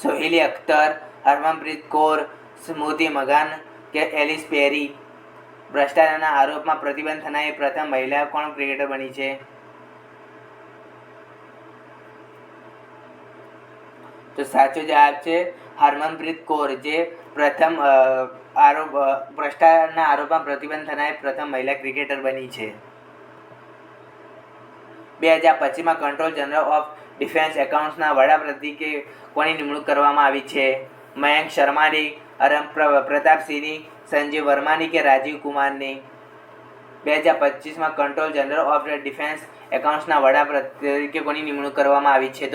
સોહેલી અખ્તર, હરમનપ્રીત કૌર, સ્મૃતિ મગાન કે એલિસ પેરી? ભ્રષ્ટાચારના આરોપમાં પ્રતિબંધ થનાર પ્રથમ મહિલા કોણ ક્રિકેટર બની છે? તો સાચો જવાબ છે હરમનપ્રીત કૌર, જે પ્રથમ ભ્રષ્ટાચારના આરોપમાં પ્રતિબંધ થનાર પ્રથમ મહિલા ક્રિકેટર બની છે. 2025માં કંટ્રોલ જનરલ ઓફ ડિફેન્સ એકાઉન્ટ્સના વડા તરીકે કોની નિમણૂક કરવામાં આવી છે? મયંક શર્માની, અરમ પ્રતાપસિંહની, સંજીવ વર્માની કે રાજીવ કુમારની? 2025માં કંટ્રોલ જનરલ ઓફ ડિફેન્સ એકાઉન્ટ્સના વડા તરીકે કોની નિમણૂક કરવામાં આવી છે?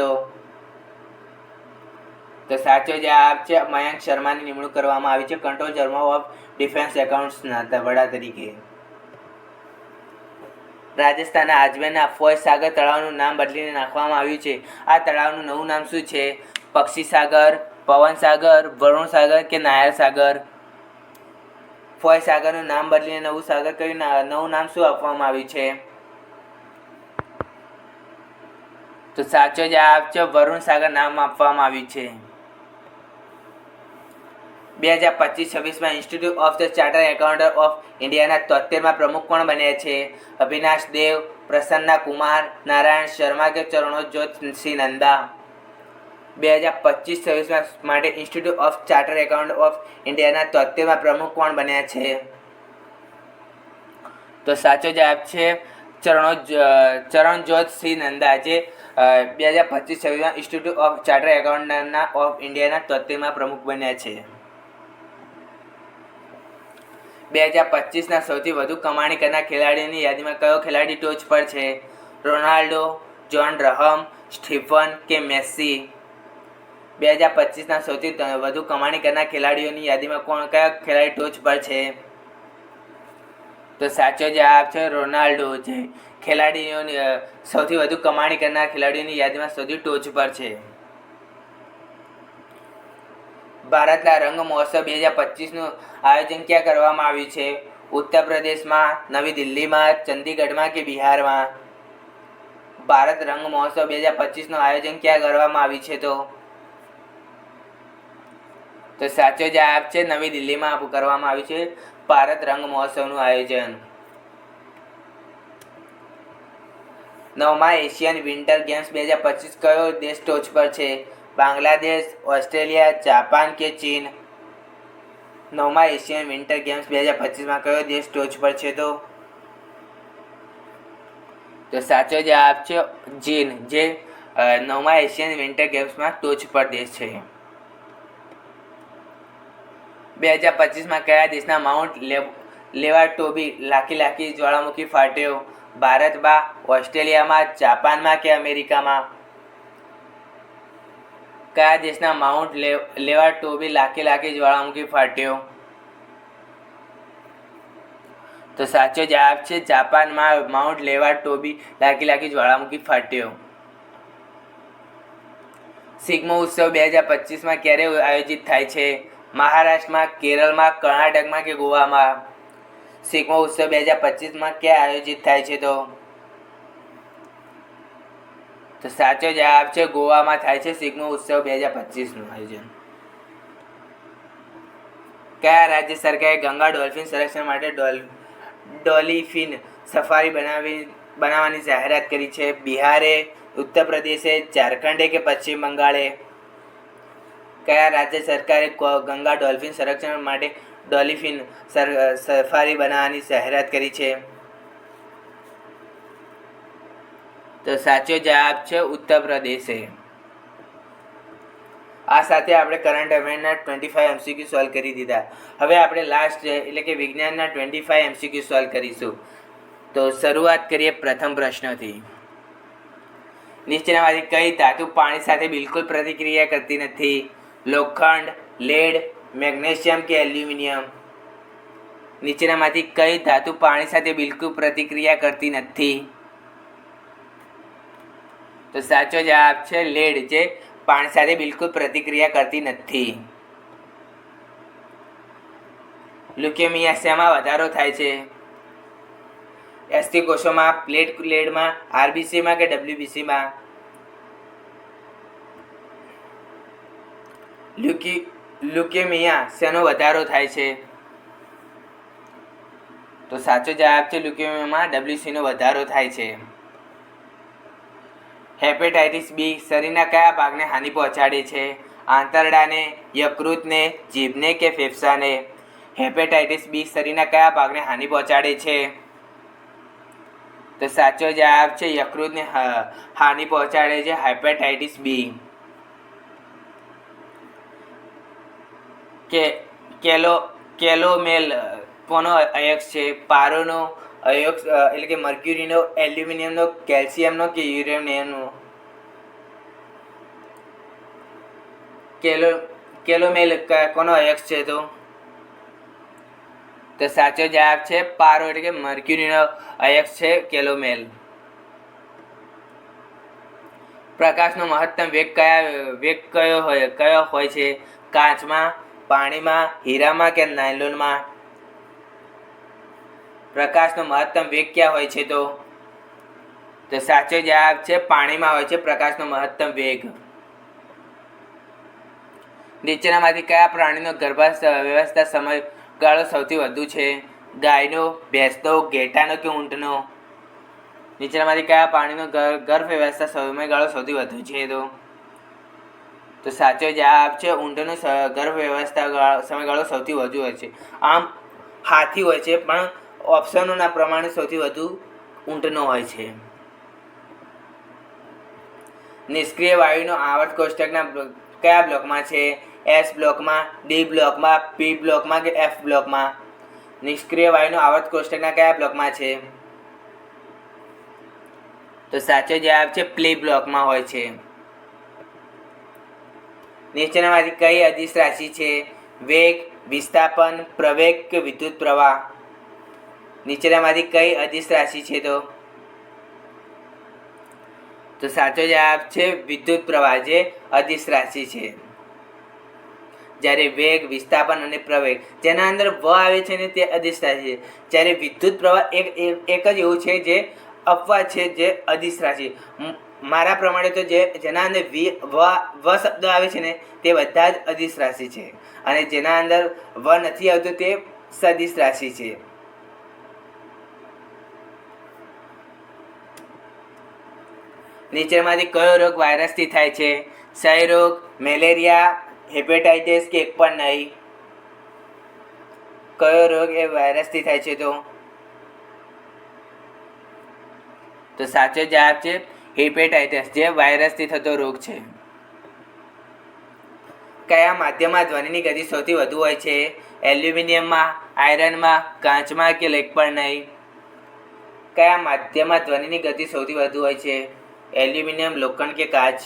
તો સાચો જવાબ છે મયંક શર્માની નિમણૂક કરવામાં આવી છે કંટ્રોલ જનરલ ઓફ ડિફેન્સ એકાઉન્ટ્સના વડા તરીકે. રાજસ્થાનના અજમેરના ફોય સાગર તળાવનું નામ બદલીને નાખવામાં આવ્યું છે. આ તળાવનું નવું નામ શું છે? પક્ષી સાગર, પવન સાગર, વરુણ સાગર કે નાયર સાગર? ફોય સાગરનું નામ બદલીને નવું સાગર કયું નવું નામ શું આપવામાં આવ્યું છે? તો સાચો જવાબ છે વરુણ સાગર નામ આપવામાં આવ્યું છે. 2025-26માં institute of the chartered accountant of ઇન્ડિયાના 73માં પ્રમુખ કોણ બન્યા છે? અવિનાશ દેવ, પ્રસન્ના કુમાર, નારાયણ શર્મા કે ચરણોજ્યોત સિંહ નંદા? 2025-26 માટે institute of chartered accountant of ઇન્ડિયાના 73માં પ્રમુખ કોણ બન્યા છે? તો સાચો જવાબ છે ચરણજ્યોત સિંહ નંદા, જે 2025-26માં institute of chartered accountant of ઇન્ડિયાના 73માં પ્રમુખ બન્યા છે. 2025ના સૌથી વધુ કમાણી કરનાર ખેલાડીઓની યાદીમાં કયો ખેલાડી ટોચ પર છે? રોનાલ્ડો, જોન રહમ, સ્ટીફન કે મેસી? 2025ના સૌથી વધુ કમાણી કરનાર ખેલાડીઓની યાદીમાં કયો ખેલાડી ટોચ પર છે? તો સાચો જવાબ છે રોનાલ્ડો, જે ખેલાડીઓની સૌથી વધુ કમાણી કરનાર ખેલાડીઓની યાદીમાં સૌથી ટોચ પર છે. ભારતના રંગ મહોત્સવ 2025નું આયોજન ક્યાં કરવામાં આવ્યું છે? ઉત્તર પ્રદેશમાં, નવી દિલ્હીમાં, ચંદીગઢમાં કે બિહારમાં? ભારત રંગ મહોત્સવ 2025નું આયોજન ક્યાં કરવામાં આવ્યું છે? તો સાચો જવાબ છે નવી દિલ્હીમાં કરવામાં આવ્યું છે ભારત રંગ મહોત્સવનું આયોજન. 9મા એશિયન વિન્ટર ગેમ્સ 2025 કયો દેશ ટોચ પર છે? બાંગ્લાદેશ, ઓસ્ટ્રેલિયા, જાપાન કે ચીન? 9મા એશિયન વિન્ટર ગેમ્સ 2025માં કયો દેશ ટોચ પર છે? તો સાચો જવાબ છે ચીન, જે 9મા એશિયન વિન્ટર ગેમ્સમાં ટોચ પર દેશ છે. 2025માં કયા દેશના માઉન્ટ લેવાટોબી લાખી જ્વાળામુખી ફાટ્યો? ભારતમાં, ઓસ્ટ્રેલિયામાં, જાપાનમાં કે અમેરિકામાં? કયા દેશના માઉન્ટ લેવાટોબી લાખી જ્વાળામુખી ફાટ્યો? તો સાચો જવાબ છે જાપાનમાં માઉન્ટ લેવાટોબી લાખી જ્વાળામુખી ફાટ્યો. સિગ્મો ઉત્સવ 2025માં ક્યારે આયોજિત થાય છે? મહારાષ્ટ્રમાં, કેરળમાં, કર્ણાટકમાં કે ગોવામાં? સિગ્મો ઉત્સવ 2025માં ક્યાં આયોજિત થાય છે? તો સાચો જવાબ છે ગોવામાં થાય છે સિગ્મો ઉત્સવ 2025નું આયોજન. કયા રાજ્ય સરકારે ગંગા ડોલ્ફિન સંરક્ષણ માટે ડોલ્ફિન સફારી બનાવવાની જાહેરાત કરી છે? બિહારે, ઉત્તર પ્રદેશે, ઝારખંડે કે પશ્ચિમ બંગાળે? કયા રાજ્ય સરકારે ગંગા ડોલ્ફિન સંરક્ષણ માટે ડોલ્ફિન સફારી બનાવવાની જાહેરાત કરી છે? તો સાચો જવાબ છે ઉત્તર પ્રદેશે. આ સાથે આપણે કરંટ અફેરના 25 MCQ સોલ્વ કરી દીધા. હવે આપણે લાસ્ટ એટલે કે વિજ્ઞાનના 25 MCQ સોલ્વ કરીશું. તો શરૂઆત કરીએ પ્રથમ પ્રશ્નથી. નીચેનામાંથી કઈ ધાતુ પાણી સાથે બિલકુલ પ્રતિક્રિયા કરતી નથી? લોખંડ, લેડ, મેગ્નેશિયમ કે એલ્યુમિનિયમ? નીચેનામાંથી કઈ ધાતુ પાણી સાથે બિલકુલ પ્રતિક્રિયા કરતી નથી? તો સાચો જવાબ છે લેડ, જે પાણી સાથે બિલકુલ પ્રતિક્રિયા કરતી નથી. લ્યુકેમિયા શેમાં વધારો થાય છે? એસ્ટી કોષોમાં, પ્લેટલેટમાં, આરબીસીમાં કે ડબ્લ્યુબીસીમાં? લ્યુકેમિયા શેનો વધારો થાય છે? તો સાચો જવાબ છે લ્યુકેમિયામાં ડબ્લ્યુસીનો વધારો થાય છે. હેપેટાઇટિસ બી શરીરના કયા ભાગને હાનિ પહોંચાડે છે? આંતરડાને, યકૃતને, જીભને કે ફેફસાને? હેપેટાઇટિસ બી શરીરના કયા ભાગને હાનિ પહોંચાડે છે? તો સાચો જવાબ છે યકૃતને હાનિ પહોંચાડે છે હેપેટાઇટિસ બી. કેલોમેલ કોનો અયસ્ક છે? પારોનો અયસ્ક એટલે કે મર્ક્યુરીનો, એલ્યુમિનિયમનો, કેલ્શિયમનો કે યુરેનિયમનો? કેલોમેલ કોનો અયસ્ક છે? તો સાચો જવાબ છે પારો એટલે કે મર્ક્યુરીનો અયસ્ક છે કેલોમેલ. પ્રકાશનો મહત્તમ વેગ કયો હોય છે? કાચમાં, પાણીમાં, હીરામાં કે નાયલોનમાં? પ્રકાશનો મહત્તમ વેગ ક્યાં હોય છે? તો સાચો જવાબ છે પાણીમાં હોય છે પ્રકાશનો મહત્તમ વેગ. નીચેનામાંથી કયા પ્રાણીનો ગર્ભાવસ્થા સમયગાળો સૌથી વધુ છે? ગાયનો, ભેંસનો, ઘેટાનો કે ઊંટનો? નીચેનામાંથી કયા પ્રાણીનો ગર્ભાવસ્થા સમયગાળો સૌથી વધુ છે? તો સાચો જવાબ છે ઊંટનો ગર્ભાવસ્થા સમયગાળો સૌથી વધુ હોય છે. આમ હાથી હોય છે, પણ ઓપ્શનોના પ્રમાણે સૌથી વધુ ઊંટનો હોય છે. નિષ્ક્રિય વાયુનો આવર્ત કોષ્ટકના કયા બ્લોકમાં છે? એસ બ્લોકમાં, ડી બ્લોકમાં, પી બ્લોકમાં કે એફ બ્લોકમાં? નિષ્ક્રિય વાયુનો આવર્ત કોષ્ટકના કયા બ્લોકમાં છે? તો સાચો જવાબ છે પ્લી બ્લોકમાં હોય છે. નીચેનામાંથી કઈ અદિશ રાશિ છે? વેગ, વિસ્થાપન, પ્રવેગ કે વિદ્યુત પ્રવાહ? નીચેનામાંથી કઈ અદિશ રાશિ છે? તો સાચો જવાબ છે વિદ્યુત પ્રવાહ, જે અદિશ રાશિ છે. જ્યારે વેગ, વિસ્થાપન અને પ્રવેગ જેના અંદર વ આવે છે ને તે અદિશ રાશિ છે. જ્યારે વિદ્યુત પ્રવાહ એક જ એવું છે જે અપવાદ છે, જે અદિશ રાશિ. મારા પ્રમાણે તો જેના અંદર વ શબ્દ આવે છે ને તે બધા જ અદિશ રાશિ છે, અને જેના અંદર વ નથી આવતું તે સદિશ રાશિ છે. નીચેમાંથી કયો રોગ વાયરસથી થાય છે? ક્ષય રોગ, મેલેરિયા, હેપેટાઇટિસ કે એક પણ નહીં? કયો રોગ એ વાયરસથી થાય છે? તો સાચો જવાબ છે હેપેટાઇટિસ, જે વાયરસથી થતો રોગ છે. કયા માધ્યમમાં ધ્વનિની ગતિ સૌથી વધુ હોય છે? એલ્યુમિનિયમમાં, આયરનમાં, કાચમાં કે એક પણ નહીં? કયા માધ્યમમાં ધ્વનિની ગતિ સૌથી વધુ હોય છે? એલ્યુમિનિયમ, લોખંડ કે કાચ?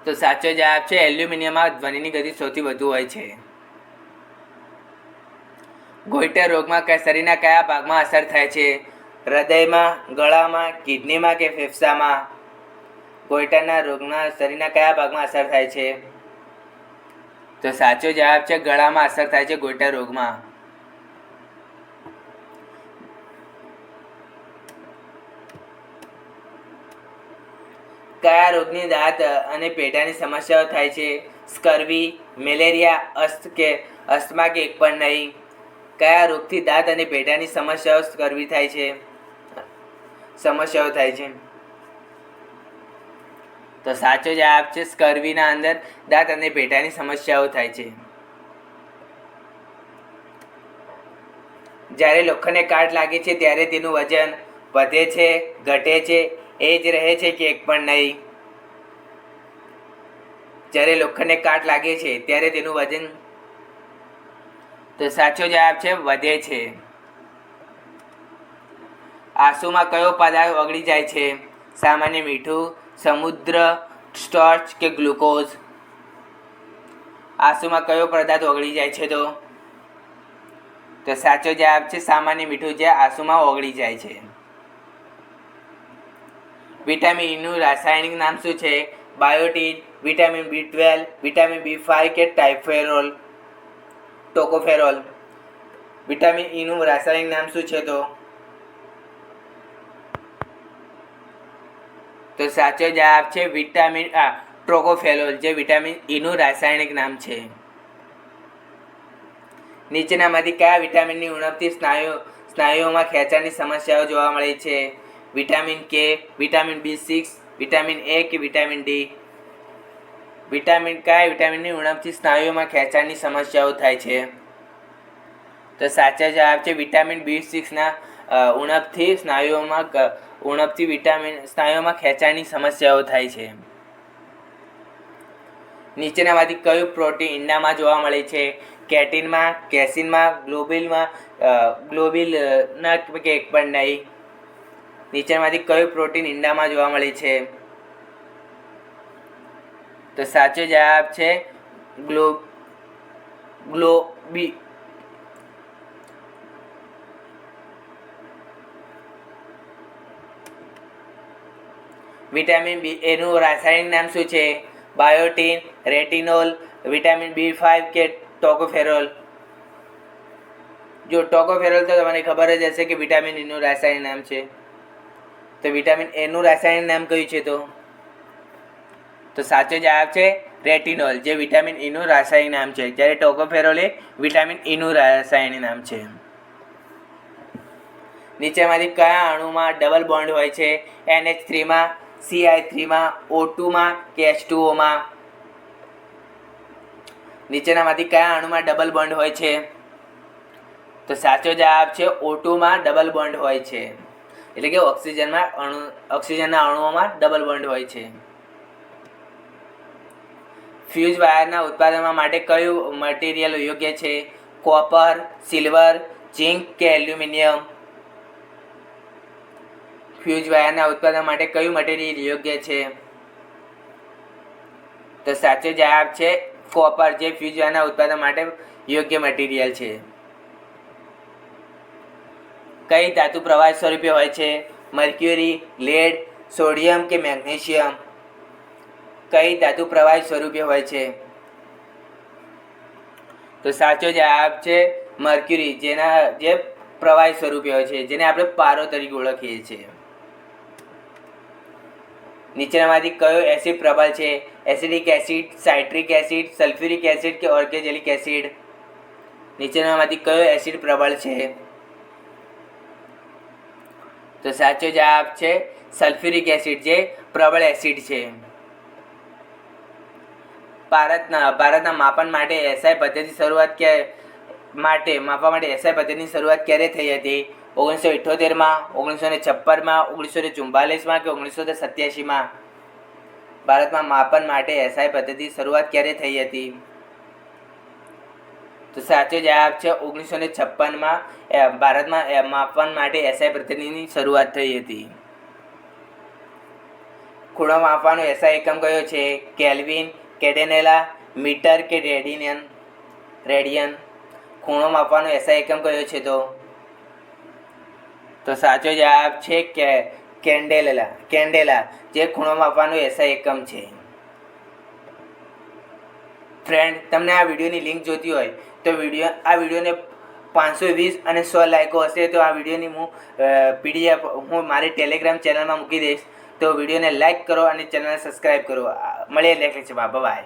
તો સાચો જવાબ છે એલ્યુમિનિયમમાં ધ્વનિની ગતિ સૌથી વધુ હોય છે. ગોઈટર રોગમાં શરીરના કયા ભાગમાં અસર થાય છે? હૃદયમાં, ગળામાં, કિડનીમાં કે ફેફસામાં? ગોઈટરના રોગના શરીરના કયા ભાગમાં અસર થાય છે? તો સાચો જવાબ છે ગળામાં અસર થાય છે ગોઈટર રોગમાં. કયા રોગની દાંત અને પેટાની સમસ્યાઓ થાય છે? સ્કર્વી, મેલેરિયા, અસ્થમા કે એક પણ નહીં? કયા રોગથી દાંત અને પેટાની સમસ્યાઓ થાય છે? તો સાચો જવાબ છે સ્કર્વીના અંદર દાંત અને પેટાની સમસ્યાઓ થાય છે. જ્યારે લોખંડને કાટ લાગે છે ત્યારે તેનું વજન વધે છે, ઘટે છે, એ જ રહે છે કે એક પણ નહીં? જ્યારે લોખંડને કાટ લાગે છે ત્યારે તેનું વજન, તો સાચો જવાબ છે વધે છે. આંસુમાં કયો પદાર્થ ઓગળી જાય છે? સામાન્ય મીઠું, સમુદ્ર, સ્ટાર્ચ કે ગ્લુકોઝ? આંસુમાં કયો પદાર્થ ઓગળી જાય છે? તો સાચો જવાબ છે સામાન્ય મીઠું, જે આંસુમાં ઓગળી જાય છે. વિટામિન ઈનું રાસાયણિક નામ શું છે? Biotin, vitamin B12, vitamin B5 કે ટાઇફેરોલ, ટોકોફેરોલ. વિટામિન ઈનું રાસાયણિક નામ શું છે? તો સાચો જવાબ છે વિટામિન ટોકોફેરોલ, જે વિટામિન ઈનું રાસાયણિક નામ છે. નીચેનામાંથી કયા વિટામિનની ઉણપથી સ્નાયુઓમાં ખેંચાણની સમસ્યાઓ જોવા મળે છે? વિટામિન કે, વિટામિન B6, વિટામિન A કે વિટામિન D? કયા વિટામિનની ઉણપથી સ્નાયુઓમાં ખેંચાણની સમસ્યાઓ થાય છે? તો સાચો જવાબ છે વિટામિન B6ના ઉણપથી સ્નાયુઓમાં ખેંચાણની સમસ્યાઓ થાય છે. નીચેનામાંથી કયું પ્રોટીન ઈંડામાં જોવા મળે છે? કેટિનમાં, કેસીનમાં, ગ્લોબ્યુલના કે એક પણ નહીં? નીચેનામાંથી કયું પ્રોટીન ઈંડામાં જોવા મળે છે? તો સાચો જવાબ છે વિટામિન B એનું રાસાયણિક નામ શું છે? બાયોટીન, રેટિનોલ, વિટામિન B5 કે ટોકોફેરોલ? જો ટોકોફેરોલ તો તમને ખબર જ હશે કે વિટામિન એનું રાસાયણિક નામ છે. તો વિટામિન એનું રાસાયણિક નામ કયું છે? તો સાચો જવાબ છે રેટિનોલ, જે વિટામિન ઈનું રાસાયણિક નામ છે, જ્યારે ટોકોફેરોલ એ વિટામિન ઈનું રાસાયણિક નામ છે. નીચેમાંથી કયા અણુમાં ડબલ બોન્ડ હોય છે? NH3માં, CI3માં, O2માં કે H2Oમાં? નીચેનામાંથી કયા અણુમાં ડબલ બોન્ડ હોય છે? તો સાચો જવાબ છે O2માં ડબલ બોન્ડ હોય છે, એટલે કે ઓક્સિજનના અણુઓમાં ડબલ બોન્ડ હોય છે. ફ્યુઝ વાયરના ઉત્પાદન માટે કયું મટીરિયલ યોગ્ય છે? કોપર, સિલ્વર, ઝિંક કે એલ્યુમિનિયમ? ફ્યુઝ વાયરના ઉત્પાદન માટે કયું મટીરિયલ યોગ્ય છે? તો સાચો જવાબ છે કોપર, જે ફ્યુઝ વાયરના ઉત્પાદન માટે યોગ્ય મટીરિયલ છે. કઈ ધાતુ પ્રવાહી સ્વરૂપે હોય છે? મર્ક્યુરી, લેડ, સોડિયમ કે મેગ્નેશિયમ? કઈ ધાતુ પ્રવાહી સ્વરૂપે હોય છે? તો સાચો જવાબ છે મર્ક્યુરી, જે પ્રવાહી સ્વરૂપે હોય છે, જેને આપણે પારો તરીકે ઓળખીએ છીએ. નીચેનામાંથી કયો એસિડ પ્રબળ છે? Acidic acid, citric acid, sulphuric acid કે ઓર્ગેજેલિક એસિડ? નીચેનામાંથી કયો એસિડ પ્રબળ છે? તો સાચો જવાબ છે સલ્ફ્યુરિક એસિડ, જે પ્રબળ એસિડ છે. ભારતના માપન માટે એસઆઈ પદ્ધતિની શરૂઆત ક્યારે થઈ હતી? 1978માં, 1956માં, 1944માં કે 1987માં? ભારતમાં માપન માટે એસઆઈ પદ્ધતિની શરૂઆત ક્યારે થઈ હતી? તો સાચો જવાબ છે 1956માં ભારતમાં માપન માટે એસઆઈ પદ્ધતિની શરૂઆત થઈ હતી. ખૂણો માપવાનો એસઆઈ એકમ કયો છે? કેલ્વિન, કેડેનેલા, મીટર કે રેડિયન? ખૂણો માપવાનો એસઆઈ એકમ કયો છે? તો સાચો જવાબ છે કેન્ડેલા, જે ખૂણો માપવાનો એસઆઈ એકમ છે. ફ્રેન્ડ, તમને આ વિડીયોની લિંક જોઈતી હોય તો આ વિડીયોને 520 અને 100 લાઇકો હશે તો આ વિડીયોની હું PDF મારી ટેલિગ્રામ ચેનલમાં મૂકી દઈશ. તો વિડીયોને લાઇક કરો અને ચેનલને સબસ્ક્રાઈબ કરો. મળીએ નેક્સ્ટ લેક્ચરમાં. બાય.